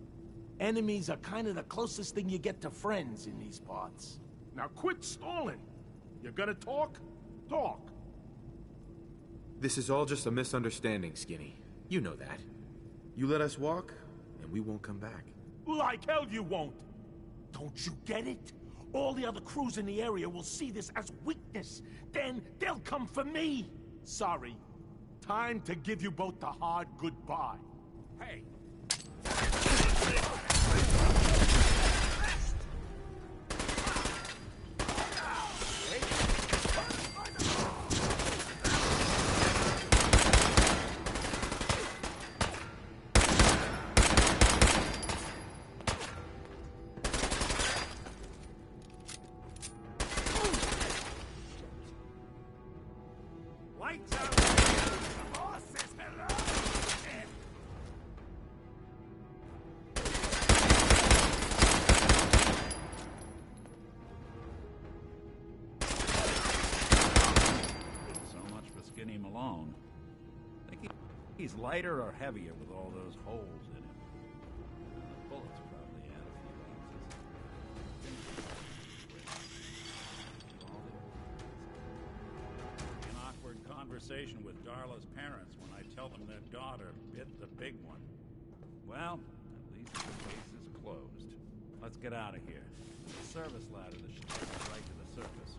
Enemies are kind of the closest thing you get to friends in these parts. Now quit stalling. You gonna talk? Talk. This is all just a misunderstanding, Skinny. You know that. You let us walk, and we won't come back. Like hell you won't! Don't you get it? All the other crews in the area will see this as weakness. Then they'll come for me! Sorry. Time to give you both the hard goodbye. Hey! Lights out! The boss says hello! So much for Skinny Malone. Think he's lighter or heavier with all those holes in him? The bullets probably add a few An awkward conversation with Darla's parents when I tell them their daughter bit the big one. Well, at least the case is closed. Let's get out of here. There's a service ladder that should take us right to the surface.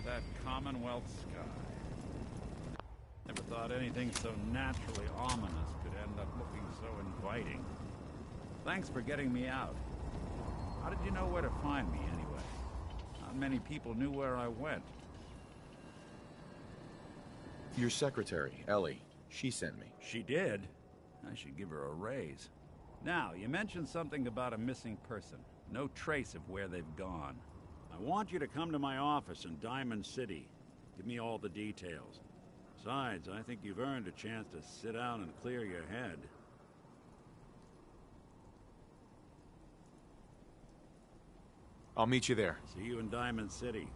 That Commonwealth sky. Never thought anything so naturally ominous could end up looking so inviting. Thanks for getting me out. How did you know where to find me, anyway? Not many people knew where I went. Your secretary, Ellie. She sent me. She did? I should give her a raise. Now, you mentioned something about a missing person. No trace of where they've gone. I want you to come to my office in Diamond City. Give me all the details. Besides, I think you've earned a chance to sit down and clear your head. I'll meet you there. See you in Diamond City.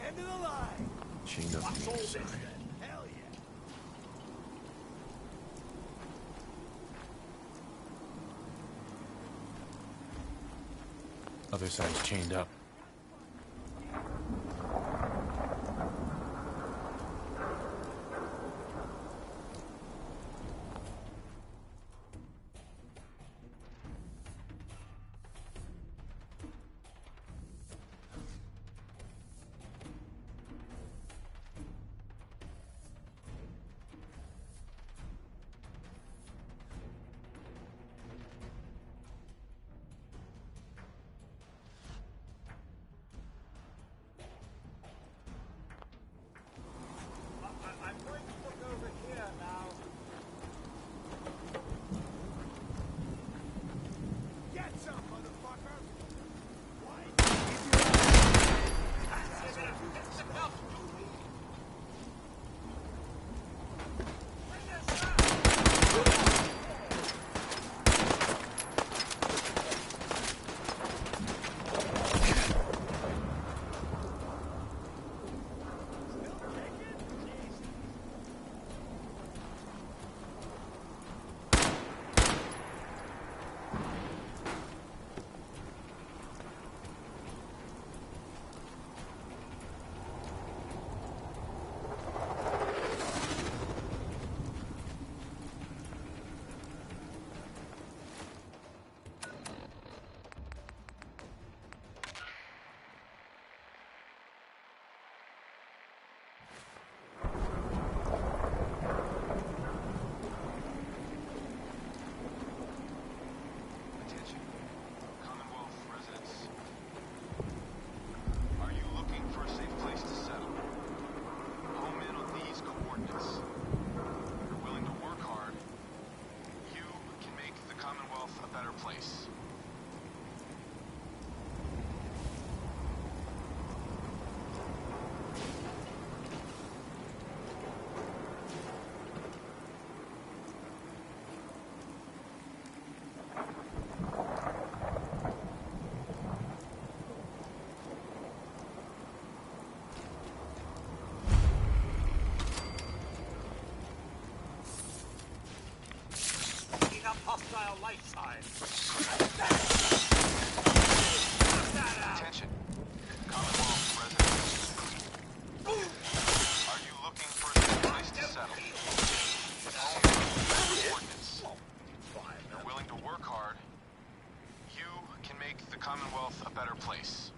End of the line. Chained up on the other side. Hell yeah. Other side's chained up. hostile light sign. Attention. Commonwealth residents. Are you looking for a safe place to settle? Home coordinates. You're willing to work hard. You can make the Commonwealth a better place.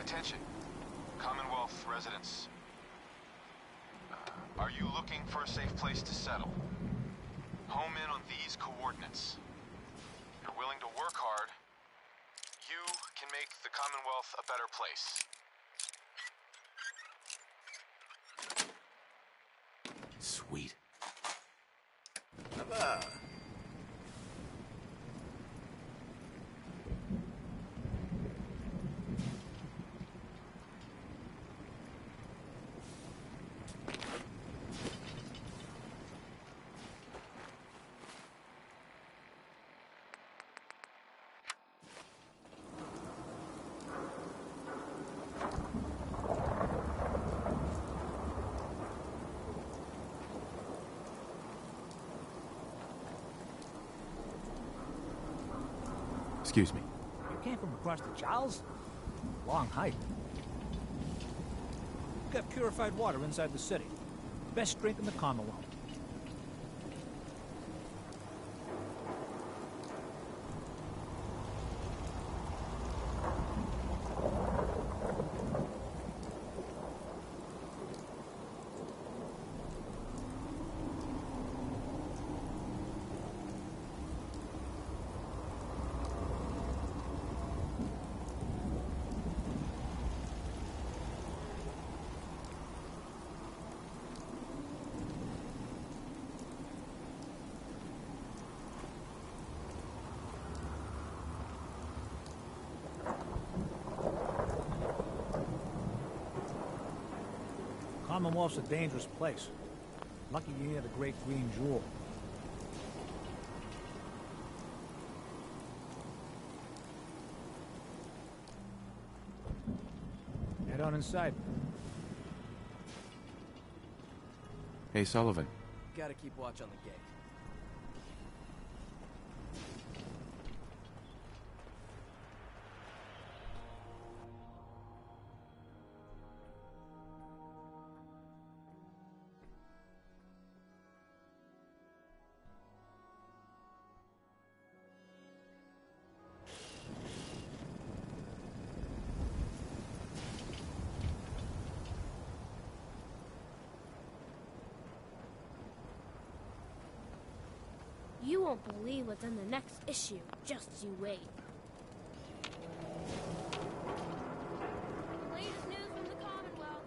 Attention, Commonwealth residents. Are you looking for a safe place to settle? Home in on these coordinates. You're willing to work hard. You can make the Commonwealth a better place. Sweet. Hello. Excuse me. You came from across the Charles? Long hike. Got purified water inside the city. Best drink in the Commonwealth. Commonwealth's a dangerous place. Lucky you had the Great Green Jewel. Head on inside. Hey, Sullivan. Gotta keep watch on the gate. You won't believe what's in the next issue. Just you wait. Latest news from the Commonwealth.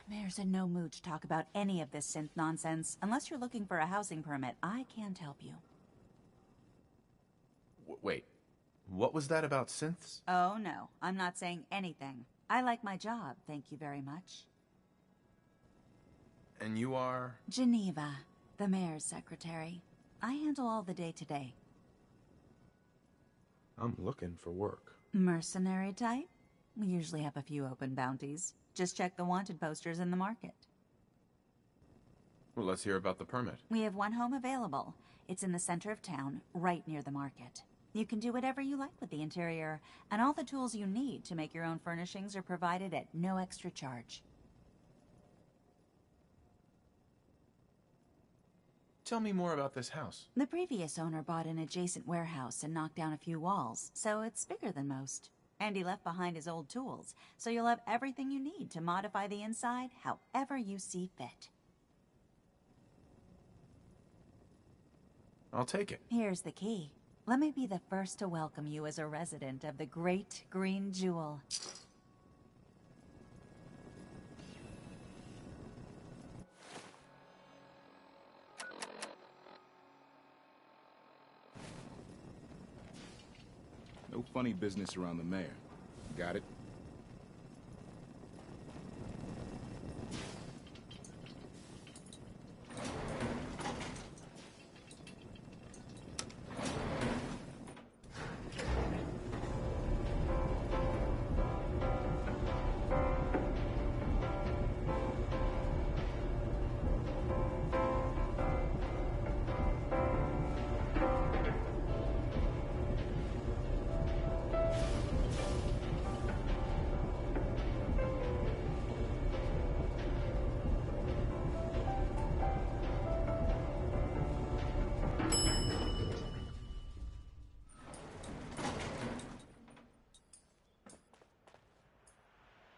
Mayor's in no mood to talk about any of this synth nonsense. Unless you're looking for a housing permit, I can't help you. Wait, what was that about synths? Oh, no. I'm not saying anything. I like my job, thank you very much. And you are? Geneva, the mayor's secretary. I handle all the day-to-day. I'm looking for work. Mercenary type? We usually have a few open bounties. Just check the wanted posters in the market. Well, let's hear about the permit. We have one home available. It's in the center of town, right near the market. You can do whatever you like with the interior, and all the tools you need to make your own furnishings are provided at no extra charge. Tell me more about this house. The previous owner bought an adjacent warehouse and knocked down a few walls, so it's bigger than most. And he left behind his old tools, so you'll have everything you need to modify the inside however you see fit. I'll take it. Here's the key. Let me be the first to welcome you as a resident of the Great Green Jewel. No funny business around the mayor. Got it?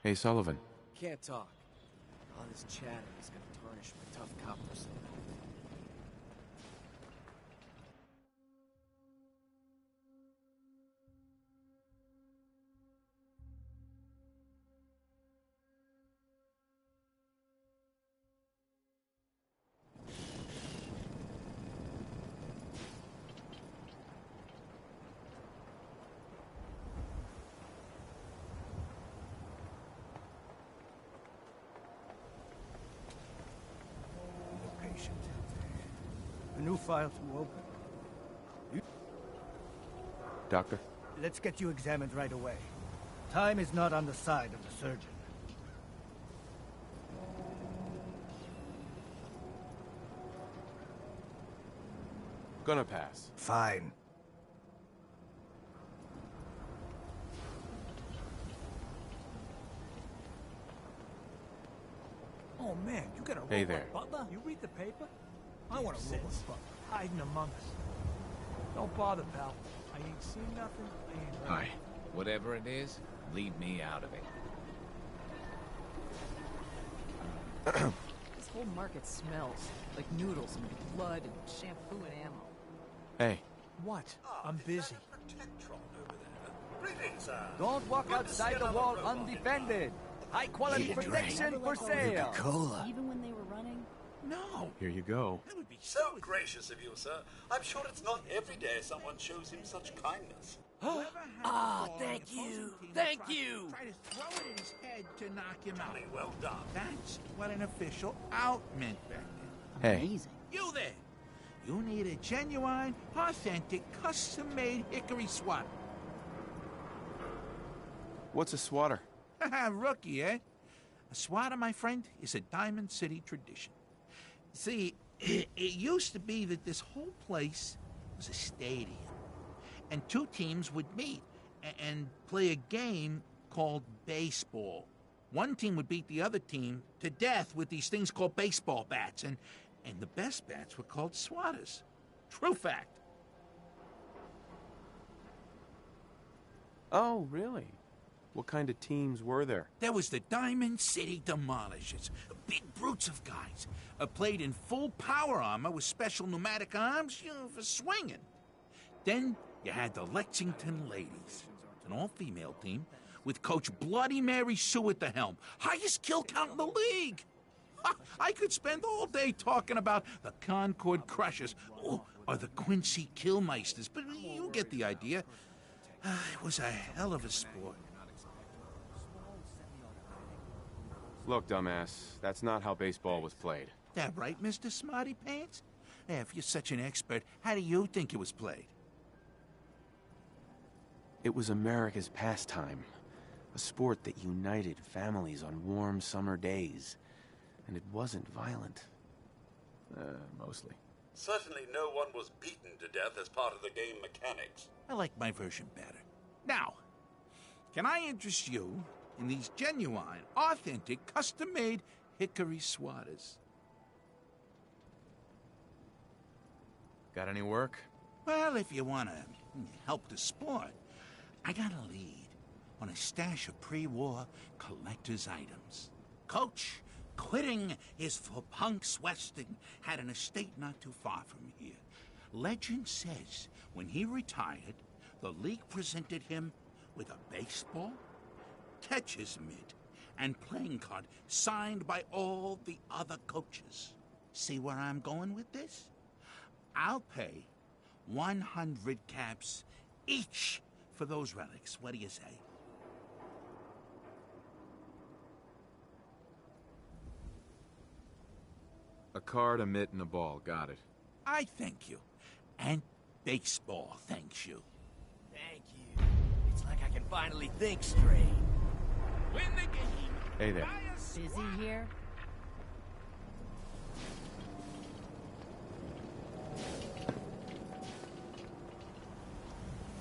Hey, Sullivan. Can't talk. All this chatter is gonna tarnish my tough cop persona. A new file to open. Doctor? Let's get you examined right away. Time is not on the side of the surgeon. Gonna pass. Fine. Oh man, you got a Hey robot there. butler? You read the paper? I want a robot butler hiding among us. Don't bother, pal. I ain't seen nothing. I ain't heard. Hi. Whatever it is, leave me out of it. This whole market smells like noodles and blood and shampoo and ammo. Hey. What? I'm busy. Greetings, sir. Don't walk outside the wall undefended. High quality protection for sale. Even when they were running? No. Here you go. That would be so gracious of you, sir. I'm sure it's not every day someone shows him such kindness. Ah, thank you. Thank you. Try to throw it at his head to knock him out. Well done. That's what an official out meant back then. Hey. You there. You need a genuine, authentic, custom-made hickory swatter. What's a swatter? Rookie, eh? A swatter, my friend, is a Diamond City tradition. See, it used to be that this whole place was a stadium. And two teams would meet and play a game called baseball. One team would beat the other team to death with these things called baseball bats, and the best bats were called swatters. True fact. Oh, really? What kind of teams were there? There was the Diamond City Demolishers, big brutes of guys, played in full power armor with special pneumatic arms, for swinging. Then you had the Lexington Ladies, an all-female team with Coach Bloody Mary Sue at the helm. Highest kill count in the league. Ha, I could spend all day talking about the Concord Crushers or the Quincy Killmeisters, but you get the idea. It was a hell of a sport. Look, dumbass, that's not how baseball was played. That right, Mr. Smarty Pants? If you're such an expert, how do you think it was played? It was America's pastime. A sport that united families on warm summer days. And it wasn't violent. Mostly. Certainly no one was beaten to death as part of the game mechanics. I like my version better. Now, can I interest you in these genuine, authentic, custom-made hickory swatters? Got any work? Well, if you want to help the sport, I got a lead on a stash of pre-war collector's items. Coach, quitting his for punks Weston, had an estate not too far from here. Legend says when he retired, the league presented him with a baseball, catcher's mitt, and playing card signed by all the other coaches. See where I'm going with this? I'll pay 100 caps each for those relics. What do you say? A card, a mitt, and a ball. Got it. I thank you. And baseball thanks you. Thank you. It's like I can finally think straight. Win the game. Hey there. Busy here?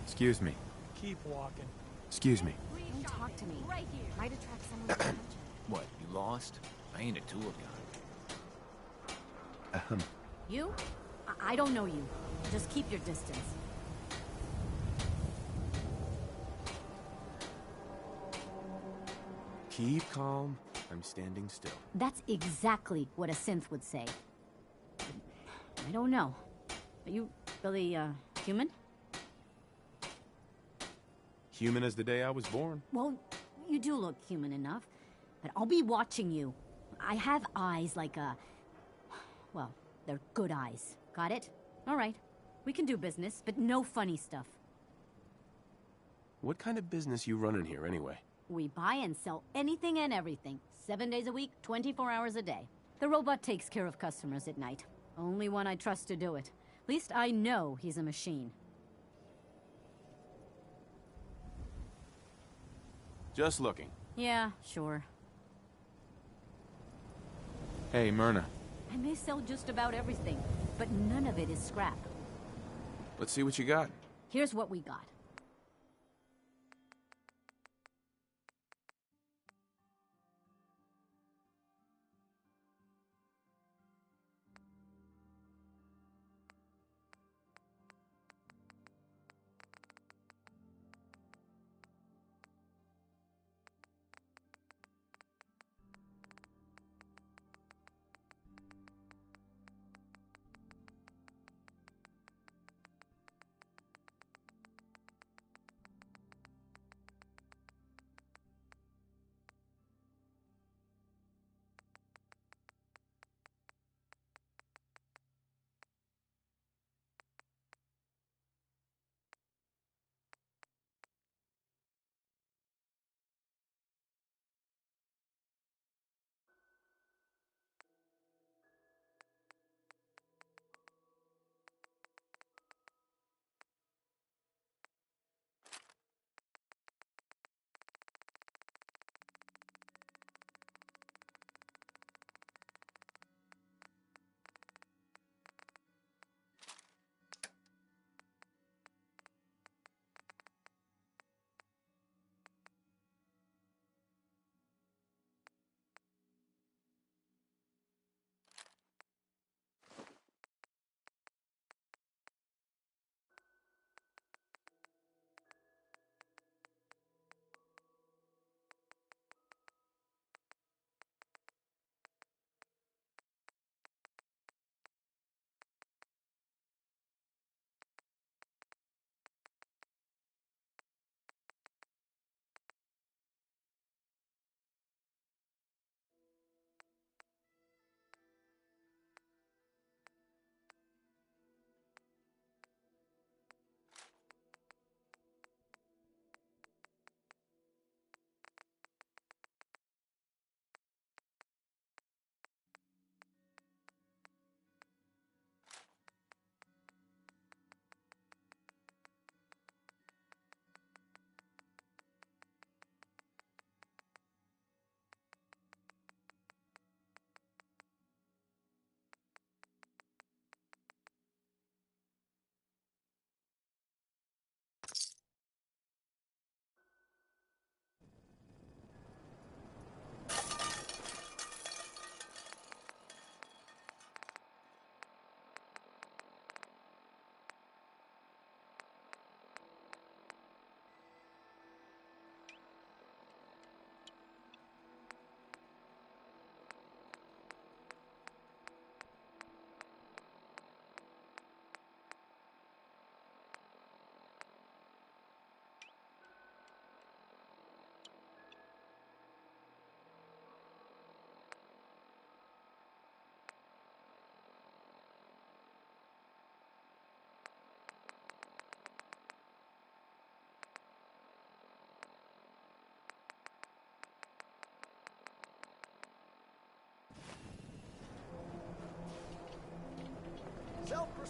Excuse me. Keep walking. Excuse me. Don't talk to me. Right here. Might attract someone's attention. What, you lost? I ain't a tour guy. You? I don't know you. Just keep your distance. Keep calm. I'm standing still. That's exactly what a synth would say. I don't know. Are you really, human? Human as the day I was born. Well, you do look human enough. But I'll be watching you. I have eyes like a... Well, they're good eyes. Got it? All right. We can do business, but no funny stuff. What kind of business you running here, anyway? We buy and sell anything and everything. 7 days a week, 24 hours a day. The robot takes care of customers at night. Only one I trust to do it. At least I know he's a machine. Just looking. Yeah, sure. Hey, Myrna. I may sell just about everything, but none of it is scrap. Let's see what you got. Here's what we got.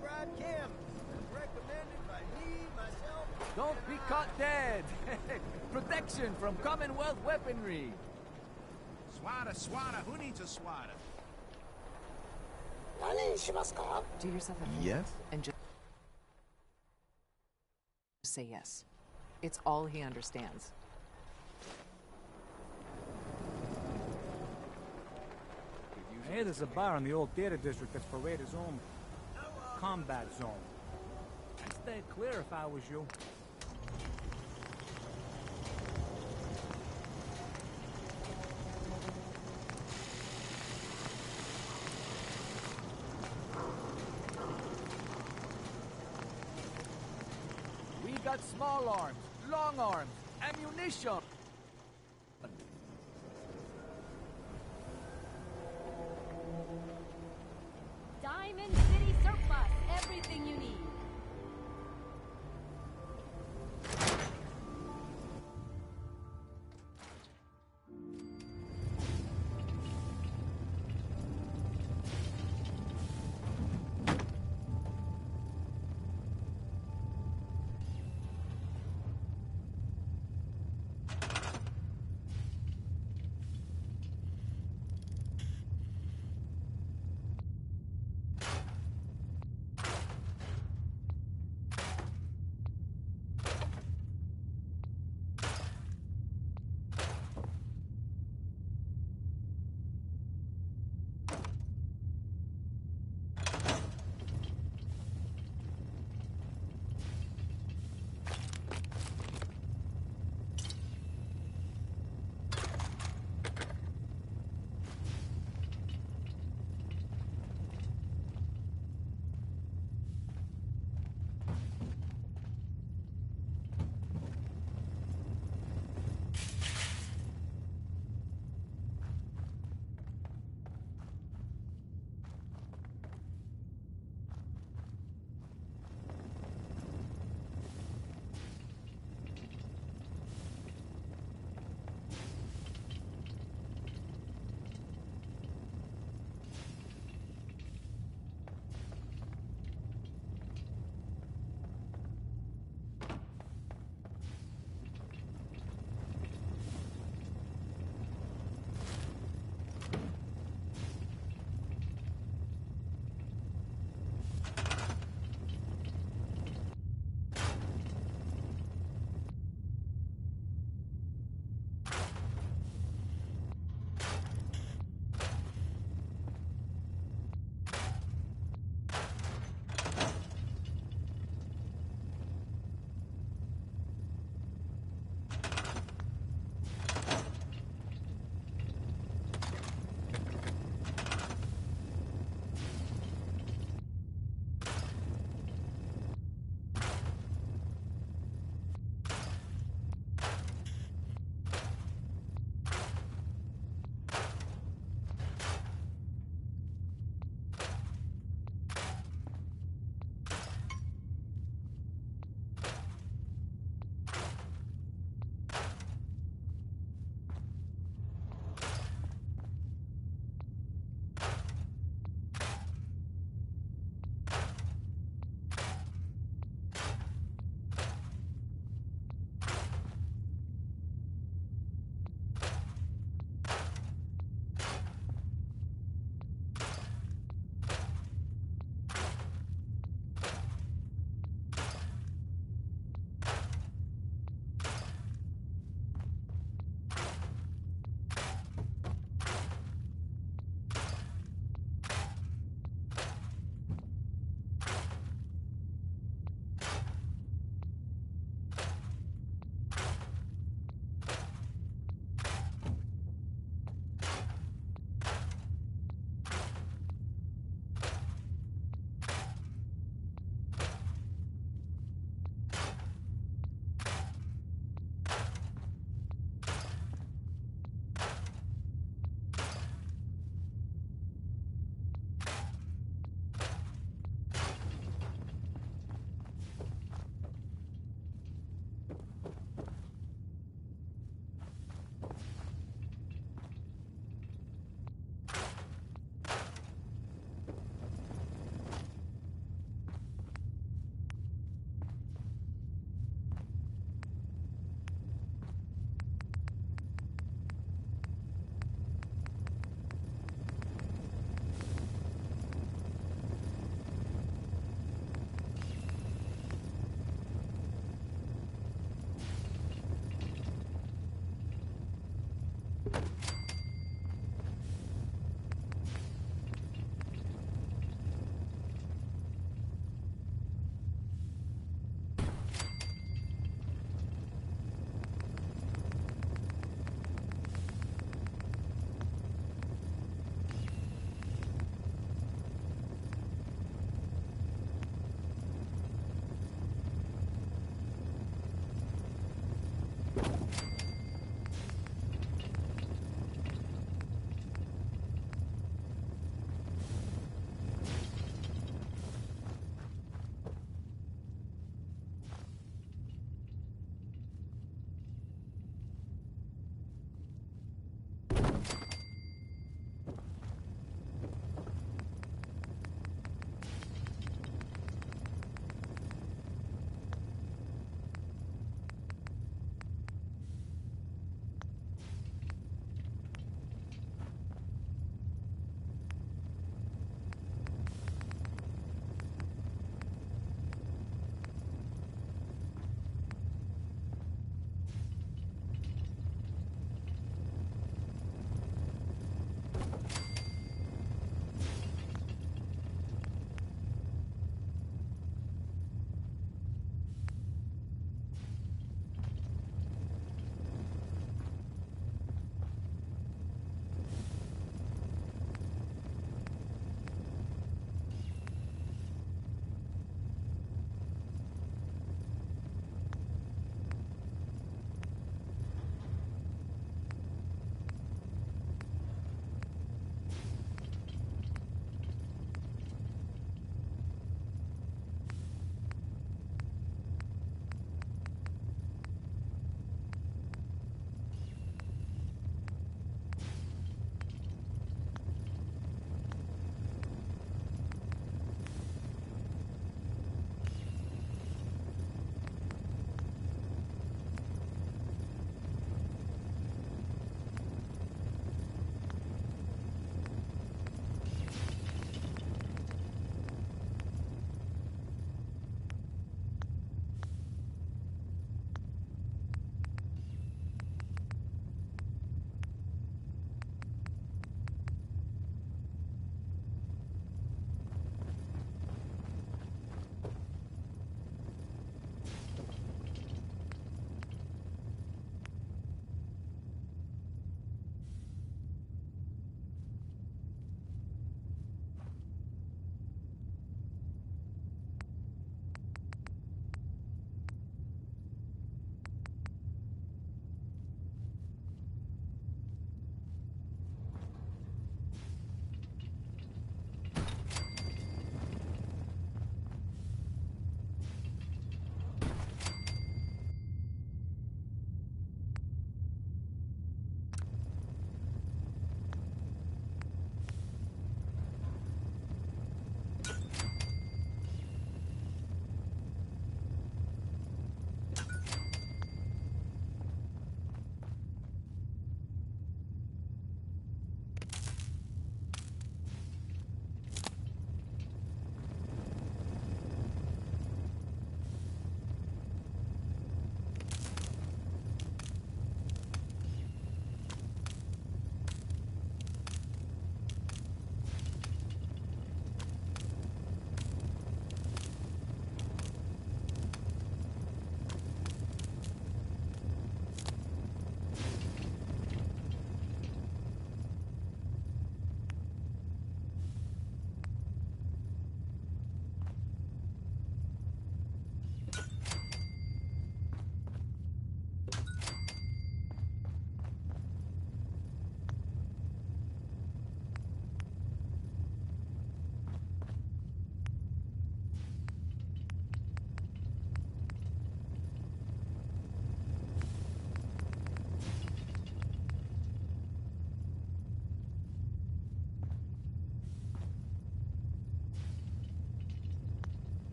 prescribed chem. Recommended by me, myself. Don't be caught dead. Protection from Commonwealth weaponry. Swatter. Who needs a swatter? Do yourself a favor. Yes? And just say yes. It's all he understands. Hey, there's a bar in the old theater district that's Parader's own combat zone. I'd stay clear if I was you. We got small arms, long arms, ammunition. Diamond City Surplus. Everything you need.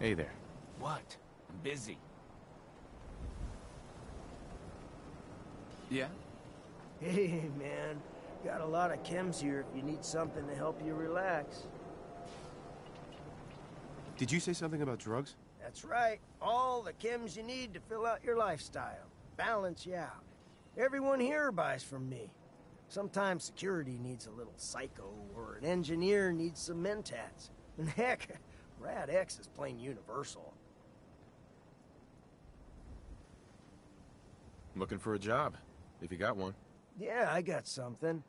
Hey there. What? I'm busy. Yeah? Hey, man. Got a lot of chems here if you need something to help you relax. Did you say something about drugs? That's right. All the chems you need to fill out your lifestyle. Balance you out. Everyone here buys from me. Sometimes security needs a little psycho, or an engineer needs some mentats. And heck, Rad X is plain universal. Looking for a job, if you got one. Yeah, I got something.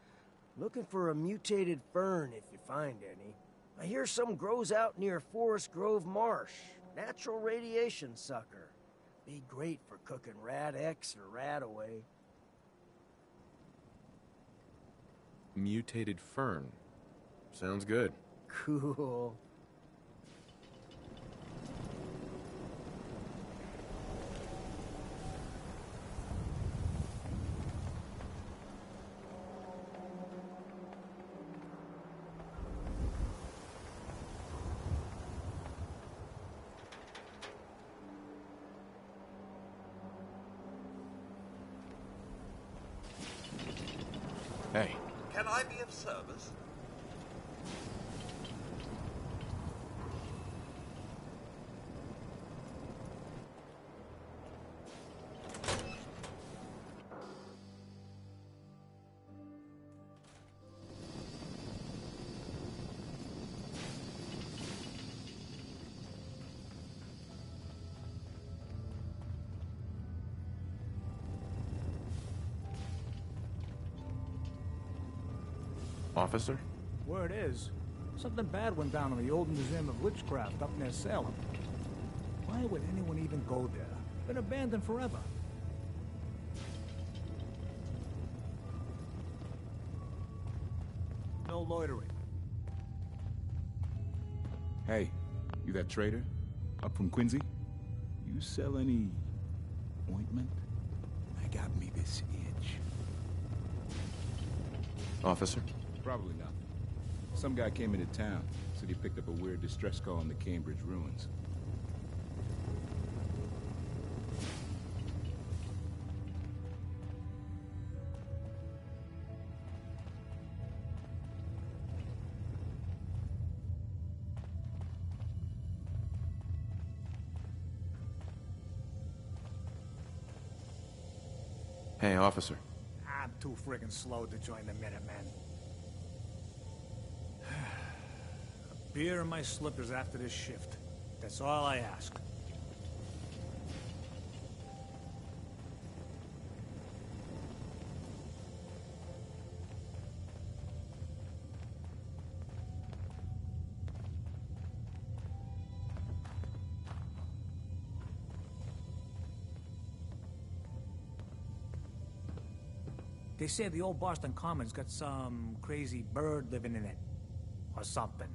Looking for a mutated fern if you find any. I hear some grows out near Forest Grove Marsh. Natural radiation sucker. Be great for cooking Rad X or Rad Away. Mutated fern. Sounds good. Cool. Hey. Can I be of service? Officer? Word is, something bad went down in the old Museum of Witchcraft up near Salem. Why would anyone even go there? Been abandoned forever. No loitering. Hey, you that trader? Up from Quincy? You sell any ointment? I got me this itch. Officer? Probably nothing. Some guy came into town, said he picked up a weird distress call in the Cambridge ruins. Hey, officer. I'm too friggin' slow to join the Minutemen. A beer and my slippers after this shift. That's all I ask. They say the old Boston Commons got some crazy bird living in it. Or something.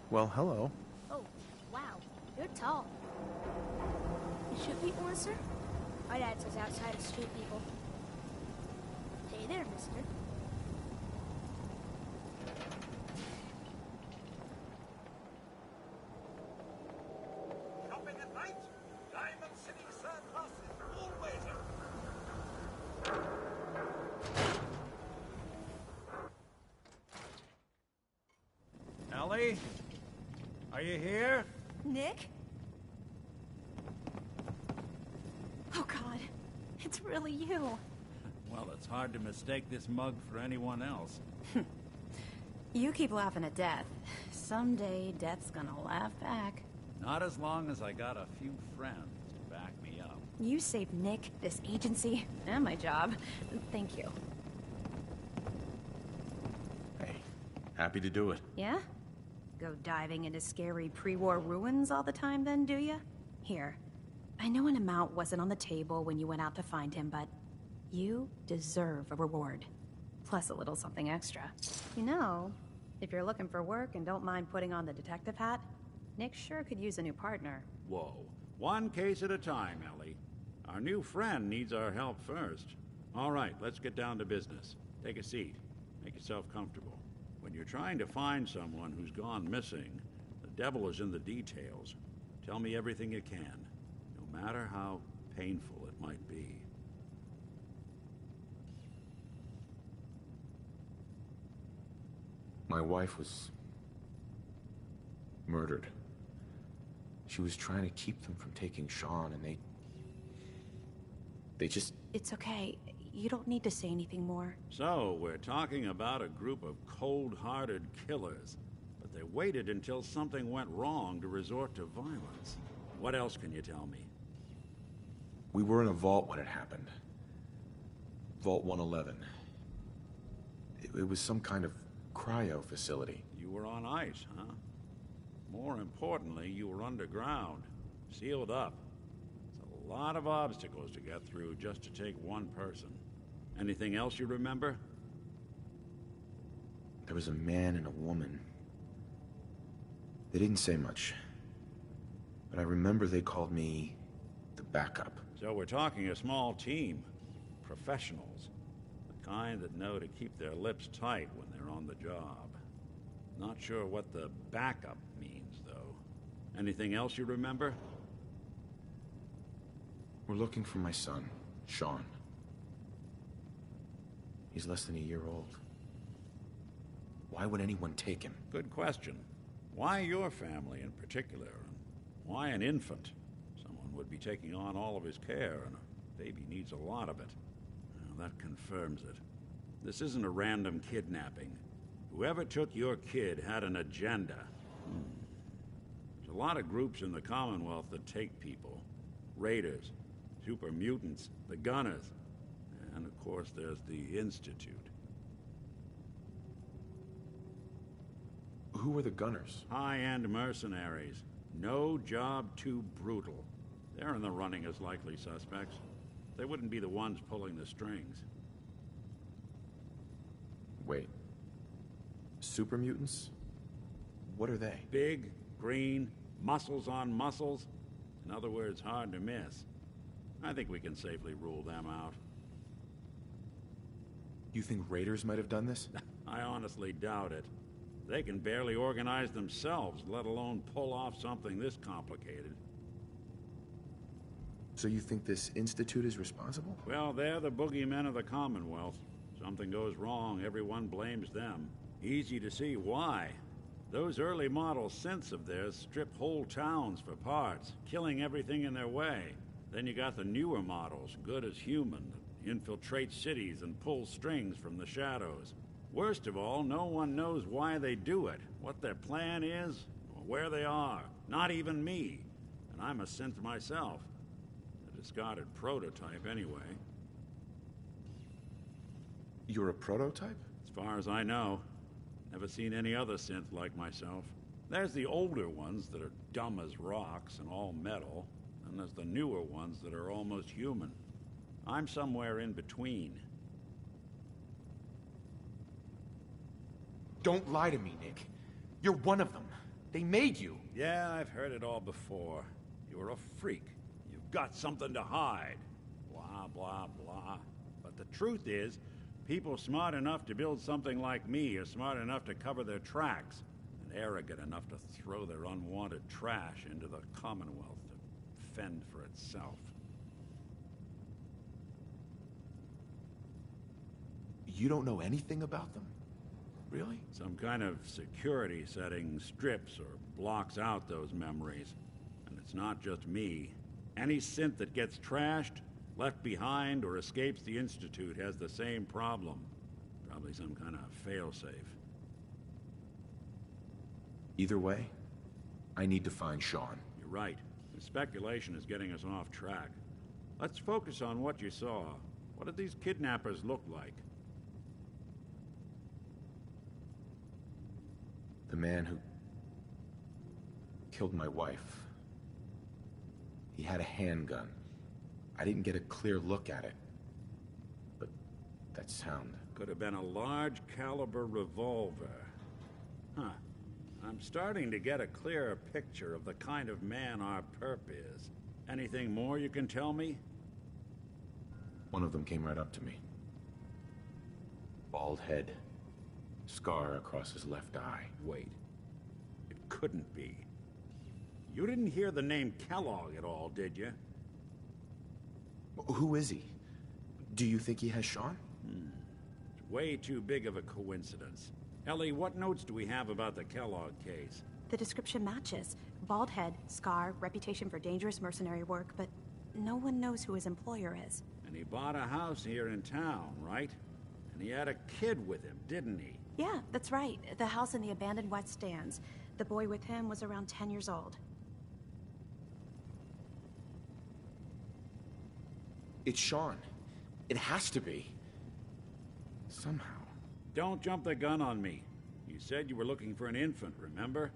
Well, hello. Oh, wow. You're tall. You should be one, sir? My dad says outside of street people. Hey there, mister. Shopping at night? Diamond City Surplus is always open. Ellie? Are you here? Nick? Oh, God. It's really you. Well, it's hard to mistake this mug for anyone else. You keep laughing at death. Someday, death's gonna laugh back. Not as long as I got a few friends to back me up. You saved Nick, this agency, and my job. Thank you. Happy to do it. Yeah? Go diving into scary pre-war ruins all the time then, do ya? Here. I know an amount wasn't on the table when you went out to find him, but you deserve a reward. Plus a little something extra. You know, if you're looking for work and don't mind putting on the detective hat, Nick sure could use a new partner. Whoa. One case at a time, Ellie. Our new friend needs our help first. All right, let's get down to business. Take a seat. Make yourself comfortable. When you're trying to find someone who's gone missing, the devil is in the details. Tell me everything you can, no matter how painful it might be. My wife was murdered. She was trying to keep them from taking Sean, and they just... It's okay. You don't need to say anything more. So, we're talking about a group of cold-hearted killers, but they waited until something went wrong to resort to violence. What else can you tell me? We were in a vault when it happened. Vault 111. It was some kind of cryo facility. You were on ice, huh? More importantly, you were underground, sealed up. It's a lot of obstacles to get through just to take one person. Anything else you remember? There was a man and a woman. They didn't say much. But I remember they called me the backup. So we're talking a small team. Professionals. The kind that know to keep their lips tight when they're on the job. Not sure what the backup means, though. Anything else you remember? We're looking for my son, Sean. He's less than a year old. Why would anyone take him? Good question. Why your family in particular? And why an infant? Someone would be taking on all of his care, and a baby needs a lot of it. Well, that confirms it. This isn't a random kidnapping. Whoever took your kid had an agenda. There's a lot of groups in the Commonwealth that take people. Raiders, super mutants, the Gunners, and of course there's the Institute. Who were the Gunners? High-end mercenaries. No job too brutal. They're in the running as likely suspects. They wouldn't be the ones pulling the strings. Wait. Super mutants? What are they? Big, green, muscles on muscles. In other words, hard to miss. I think we can safely rule them out. You think raiders might have done this? I honestly doubt it. They can barely organize themselves, let alone pull off something this complicated. So you think this Institute is responsible? Well, they're the boogeymen of the Commonwealth. Something goes wrong, everyone blames them. Easy to see why. Those early model synths of theirs strip whole towns for parts, killing everything in their way. Then you got the newer models, good as human, that infiltrate cities and pull strings from the shadows. Worst of all, no one knows why they do it, what their plan is, or where they are. Not even me. And I'm a synth myself. A discarded prototype, anyway. You're a prototype? As far as I know. Never seen any other synth like myself. There's the older ones that are dumb as rocks and all metal, and there's the newer ones that are almost human. I'm somewhere in between. Don't lie to me, Nick. You're one of them. They made you. Yeah, I've heard it all before. You're a freak. You've got something to hide. Blah, blah, blah. But the truth is, people smart enough to build something like me are smart enough to cover their tracks, and arrogant enough to throw their unwanted trash into the Commonwealth to fend for itself. You don't know anything about them? Really? Some kind of security setting strips or blocks out those memories. And it's not just me. Any synth that gets trashed, left behind, or escapes the Institute has the same problem. Probably some kind of failsafe. Either way, I need to find Sean. You're right. The speculation is getting us off track. Let's focus on what you saw. What did these kidnappers look like? The man who killed my wife. He had a handgun. I didn't get a clear look at it. But that sound... Could have been a large caliber revolver. Huh. I'm starting to get a clearer picture of the kind of man our perp is. Anything more you can tell me? One of them came right up to me. Bald head. Scar across his left eye. Wait. It couldn't be. You didn't hear the name Kellogg at all, did you? Who is he? Do you think he has Sean? It's way too big of a coincidence. Ellie, what notes do we have about the Kellogg case? The description matches. Bald head, scar, reputation for dangerous mercenary work, but no one knows who his employer is. And he bought a house here in town, right? And he had a kid with him, didn't he? Yeah, that's right. The house in the abandoned West Stands. The boy with him was around 10 years old. It's Sean. It has to be. Somehow. Don't jump the gun on me. You said you were looking for an infant, remember?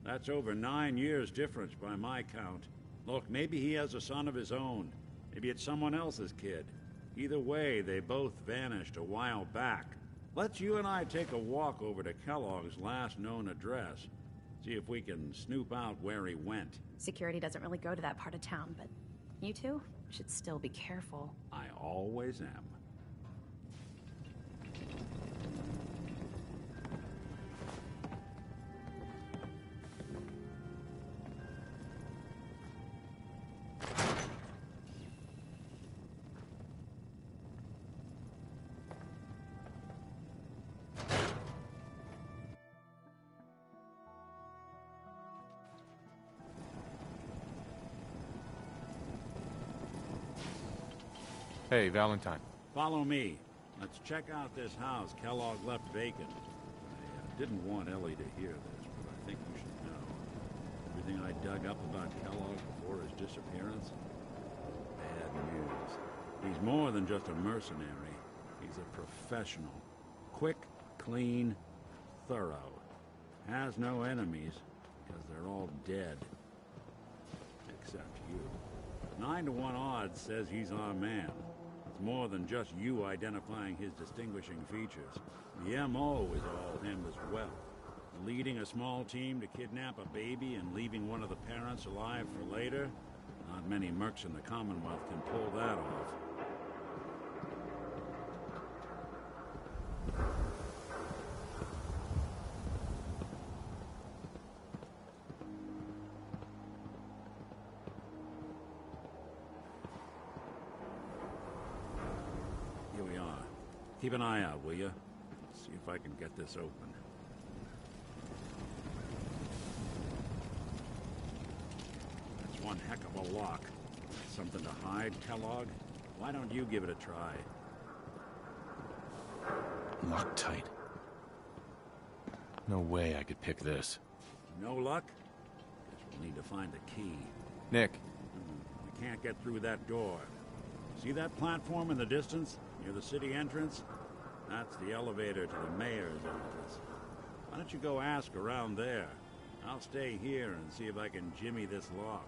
That's over 9 years difference by my count. Look, maybe he has a son of his own. Maybe it's someone else's kid. Either way, they both vanished a while back. Let's you and I take a walk over to Kellogg's last known address. See if we can snoop out where he went. Security doesn't really go to that part of town, but you two should still be careful. I always am. Hey, Valentine. Follow me. Let's check out this house Kellogg left vacant. I didn't want Ellie to hear this, but I think you should know. Everything I dug up about Kellogg before his disappearance? Bad news. He's more than just a mercenary. He's a professional. Quick, clean, thorough. Has no enemies, because they're all dead. Except you. 9 to 1 odds says he's our man. It's more than just you identifying his distinguishing features. The MO is all him as well. Leading a small team to kidnap a baby and leaving one of the parents alive for later? Not many mercs in the Commonwealth can pull that off. Here we are. Keep an eye out, will you? See if I can get this open. That's one heck of a lock. Something to hide, Kellogg? Why don't you give it a try? Locked tight. No way I could pick this. No luck? Guess we'll need to find the key. Nick. We can't get through that door. See that platform in the distance, near the city entrance? That's the elevator to the mayor's office. Why don't you go ask around there? I'll stay here and see if I can jimmy this lock.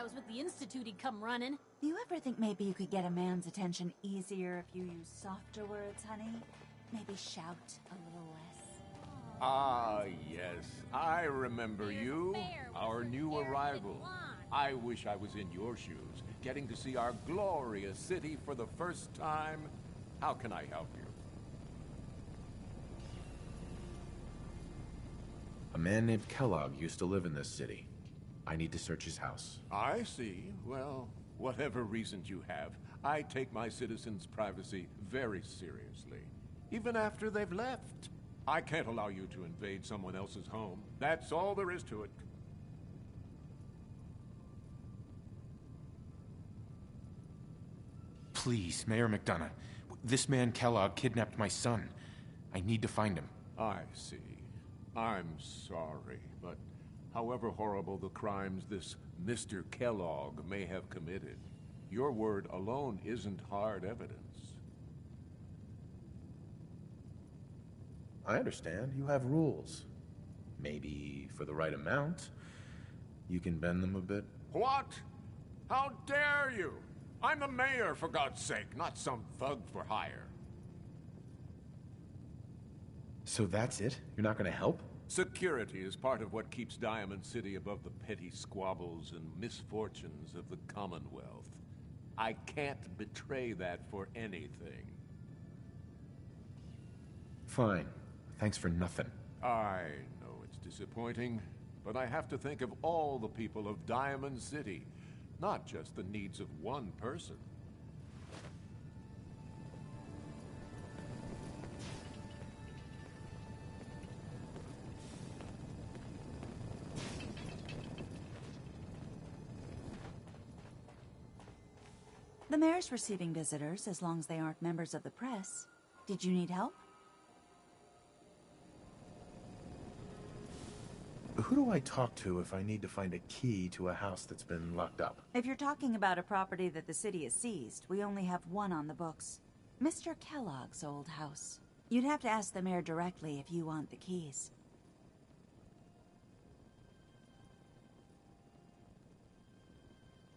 I was with the Institute, he'd come running. Do you ever think maybe you could get a man's attention easier if you use softer words, honey? Maybe shout a little less. Ah, yes. I remember you. Our new arrival. I wish I was in your shoes, getting to see our glorious city for the first time. How can I help you? A man named Kellogg used to live in this city. I need to search his house. I see. Well, whatever reasons you have, I take my citizens' privacy very seriously. Even after they've left. I can't allow you to invade someone else's home. That's all there is to it. Please, Mayor McDonough. This man Kellogg kidnapped my son. I need to find him. I see. I'm sorry, but however horrible the crimes this Mr. Kellogg may have committed, your word alone isn't hard evidence. I understand. You have rules. Maybe for the right amount, you can bend them a bit. What? How dare you? I'm the mayor, for God's sake, not some thug for hire. So that's it? You're not going to help? Security is part of what keeps Diamond City above the petty squabbles and misfortunes of the Commonwealth. I can't betray that for anything. Fine. Thanks for nothing. I know it's disappointing, but I have to think of all the people of Diamond City, not just the needs of one person. The mayor's receiving visitors as long as they aren't members of the press. Did you need help? Who do I talk to if I need to find a key to a house that's been locked up? If you're talking about a property that the city has seized, we only have one on the books. Mr. Kellogg's old house. You'd have to ask the mayor directly if you want the keys.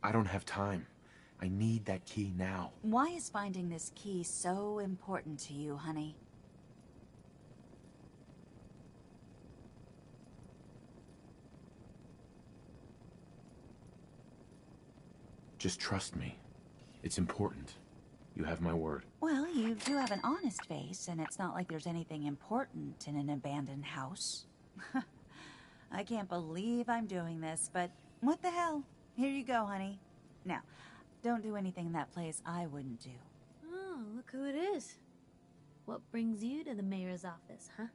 I don't have time. I need that key now. Why is finding this key so important to you, honey? Just trust me. It's important. You have my word. Well, you do have an honest face, and it's not like there's anything important in an abandoned house. I can't believe I'm doing this, but what the hell? Here you go, honey. Now, don't do anything in that place I wouldn't do. Oh, look who it is. What brings you to the mayor's office, huh?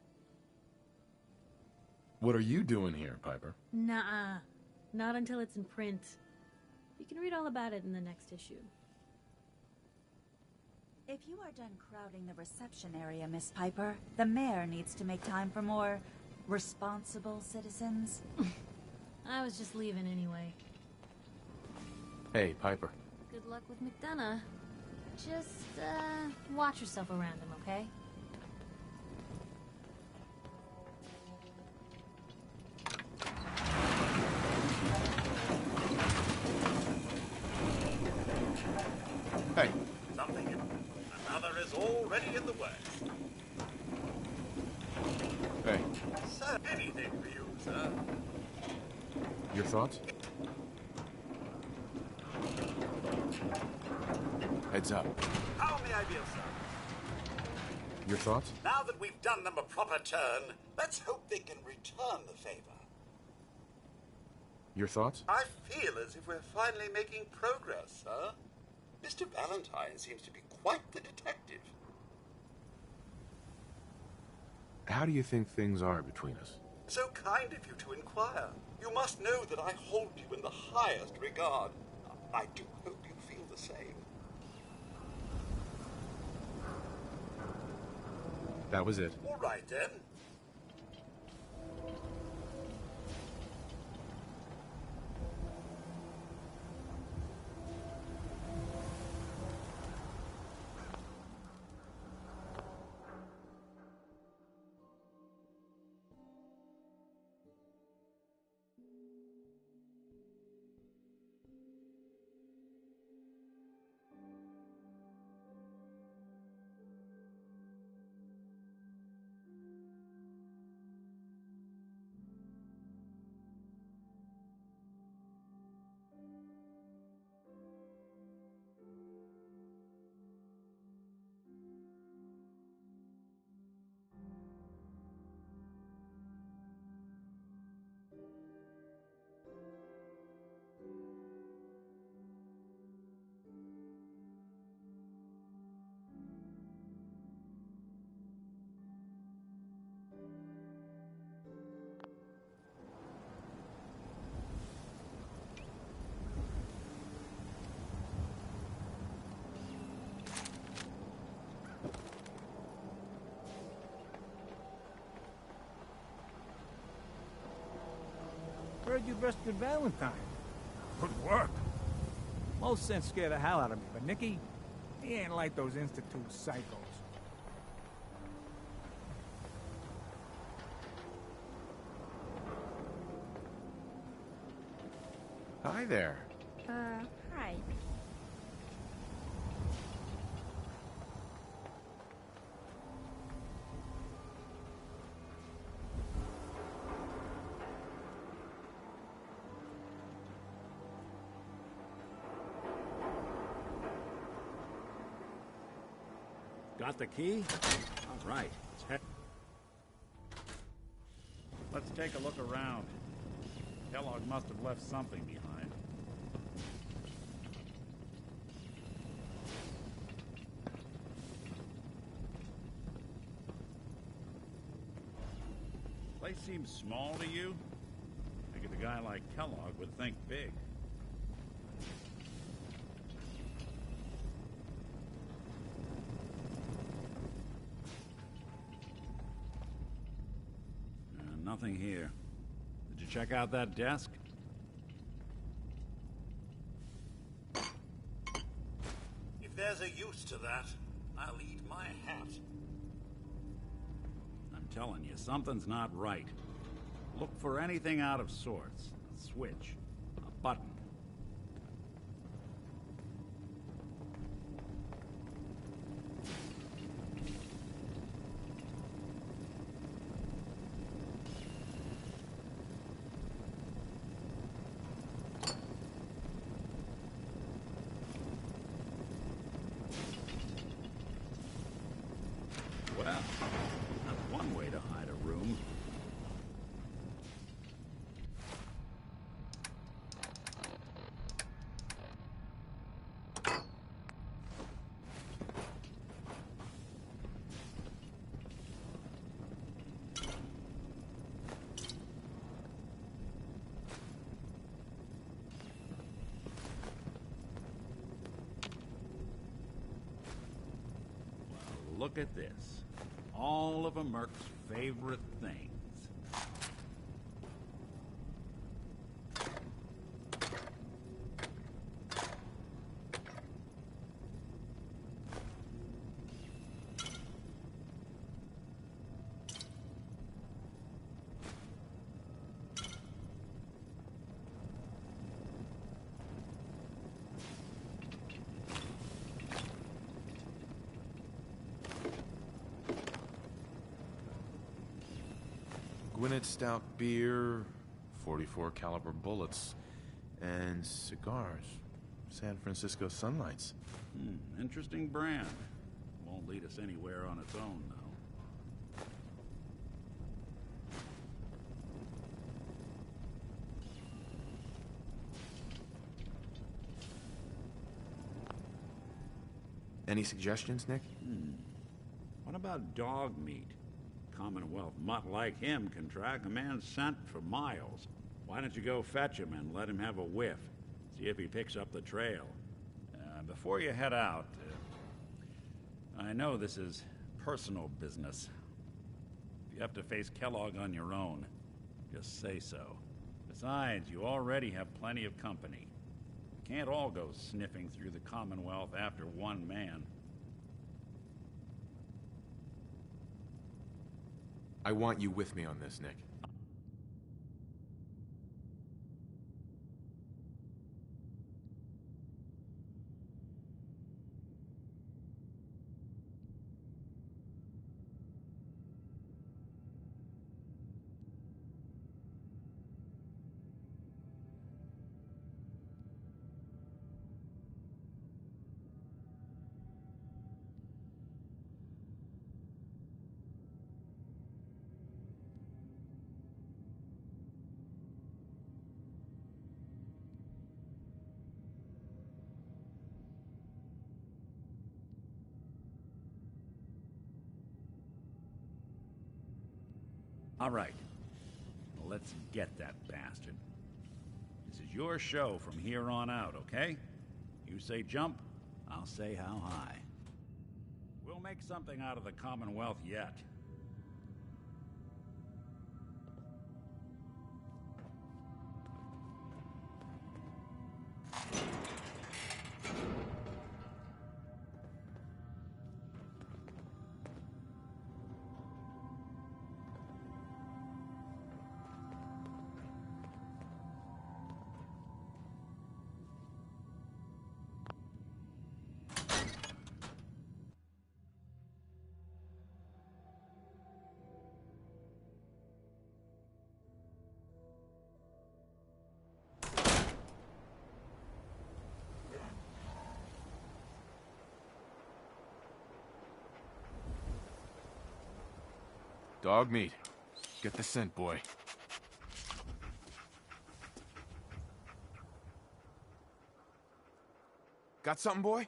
What are you doing here, Piper? Nuh-uh. Not until it's in print. You can read all about it in the next issue. If you are done crowding the reception area, Miss Piper, the mayor needs to make time for more responsible citizens. I was just leaving anyway. Hey, Piper. Good luck with McDonough. Just, watch yourself around him, okay? Hey. Another is already in the works. Hey. Sir, anything for you, sir. Your thoughts? Heads up. How may I be of service? Your thoughts? Now that we've done them a proper turn, let's hope they can return the favor. Your thoughts? I feel as if we're finally making progress, sir. Mr. Valentine seems to be quite the detective. How do you think things are between us? So kind of you to inquire. You must know that I hold you in the highest regard. I do hope you feel the same. That was it. All right, then. Sylvester Valentine. Good work. Most sense scare the hell out of me, but Nicky, he ain't like those Institute psychos. Hi there. Hi. Got the key? All right. Let's take a look around. Kellogg must have left something behind. Place seems small to you? Figured a guy like Kellogg would think big. Nothing here. Did you check out that desk? If there's a use to that, I'll eat my hat. I'm telling you, something's not right. Look for anything out of sorts. A switch. A button. Well, that's one way to hide a room. Well, look at this. All of a Merc's favorite things. Gwinnett Stout beer, 44 caliber bullets, and cigars. San Francisco Sunlights. Interesting brand. Won't lead us anywhere on its own, though. Any suggestions, Nick? What about dog meat? Commonwealth mutt like him can track a man's scent for miles. Why don't you go fetch him and let him have a whiff? See if he picks up the trail. Before you head out, I know this is personal business. If you have to face Kellogg on your own, just say so. Besides, you already have plenty of company. You can't all go sniffing through the Commonwealth after one man. I want you with me on this, Nick. All right. Well, let's get that bastard. This is your show from here on out, okay? You say jump, I'll say how high. We'll make something out of the Commonwealth yet. Dog meat. Get the scent, boy. Got something, boy?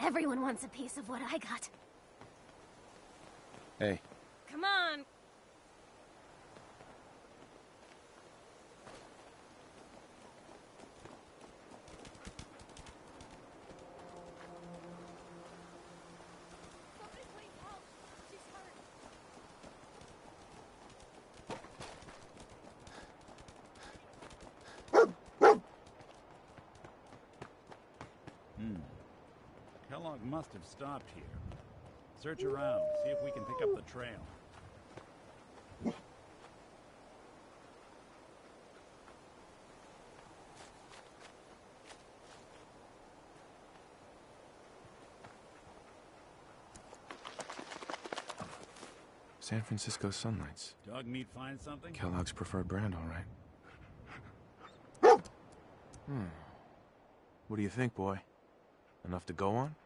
Everyone wants a piece of what I got. Hey. Come on! Somebody please help! She's hurt! Kellogg must have stopped here. Search around, see if we can pick up the trail. San Francisco Sunlights. Dog meat find something? Kellogg's preferred brand, all right. What do you think, boy? Enough to go on?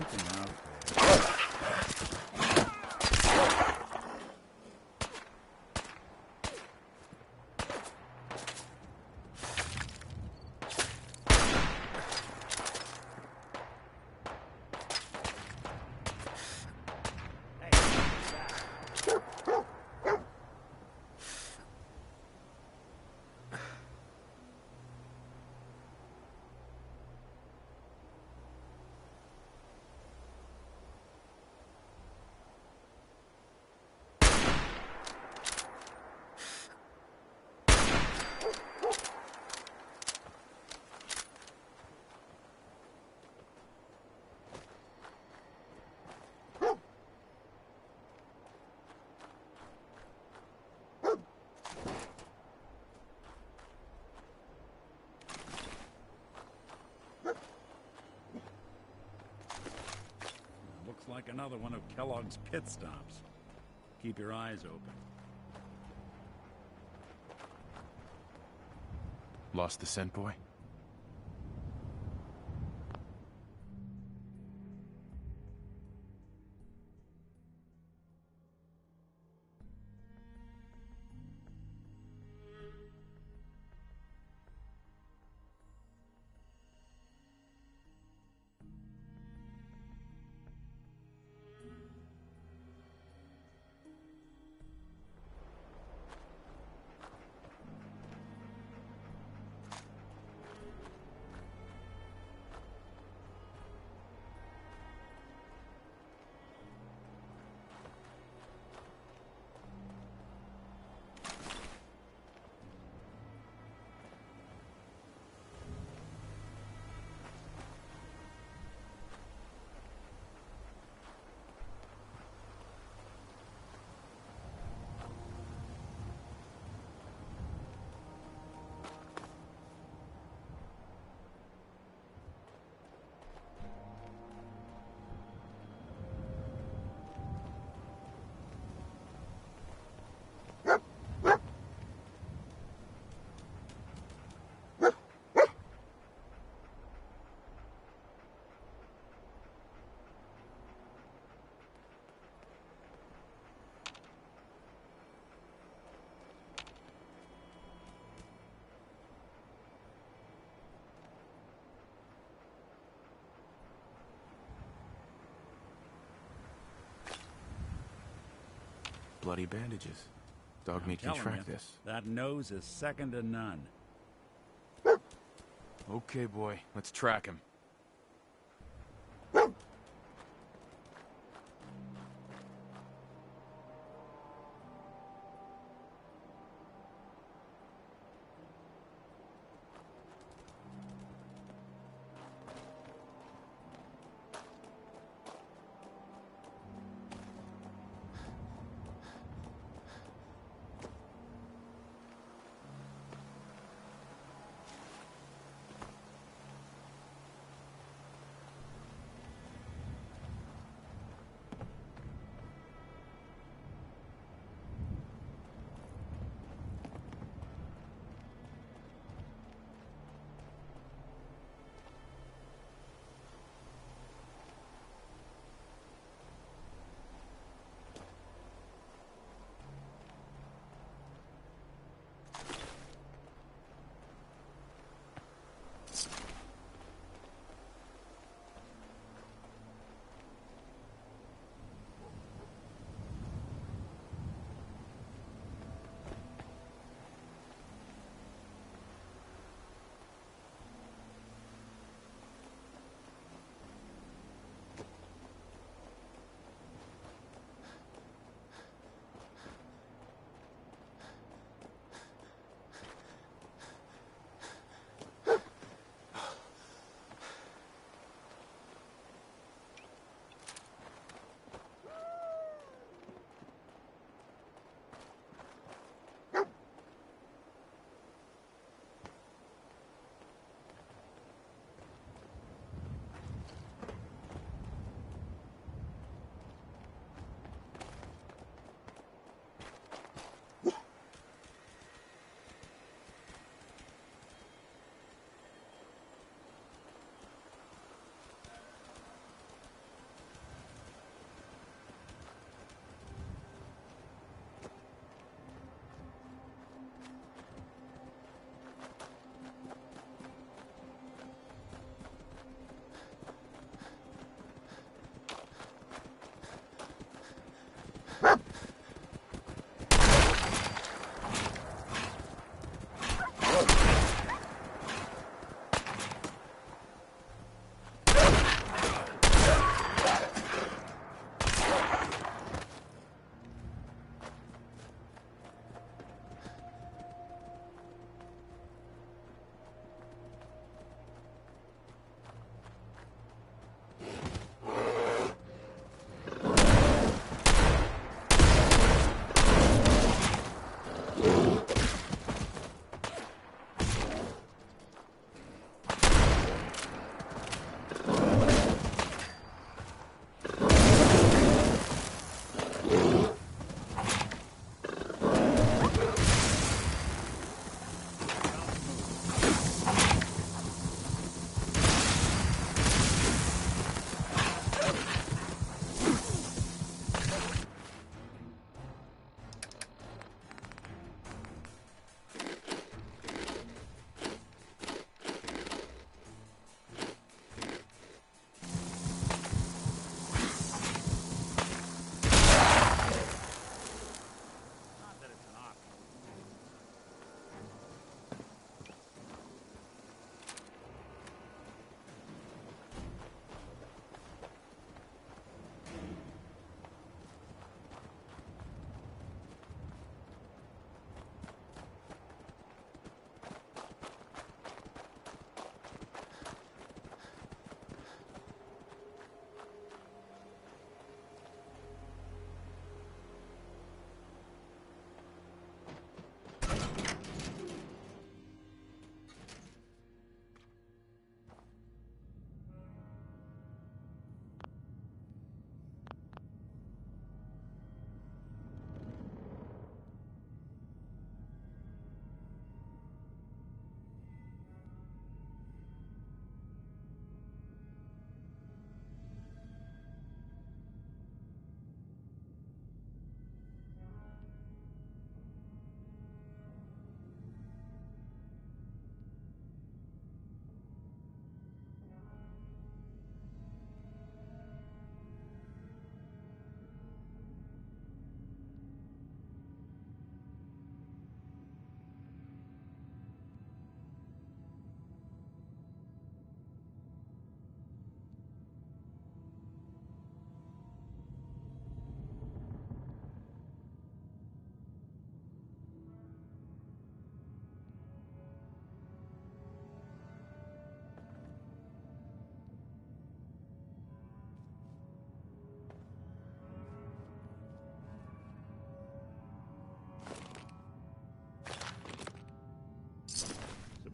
something out there. Looks like another one of Kellogg's pit stops. Keep your eyes open. Lost the scent, boy? Bloody bandages. Dogmeat can track this. That nose is second to none. Okay, boy. Let's track him.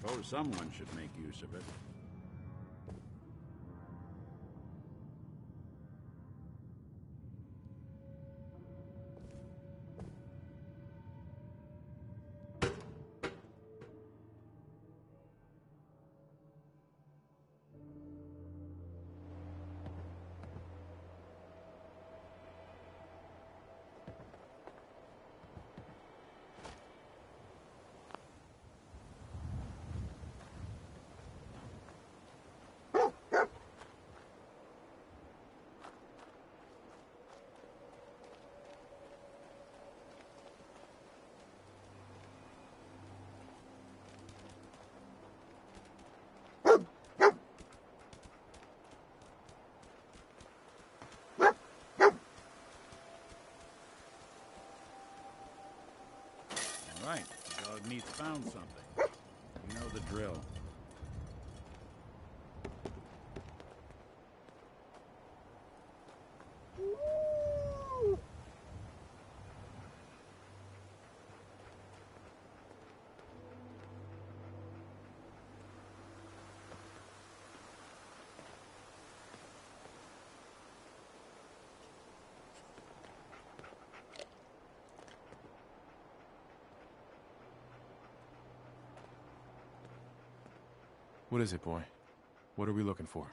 Suppose someone should make use of it. Right, the dog meat's found something. You know the drill. What is it, boy? What are we looking for?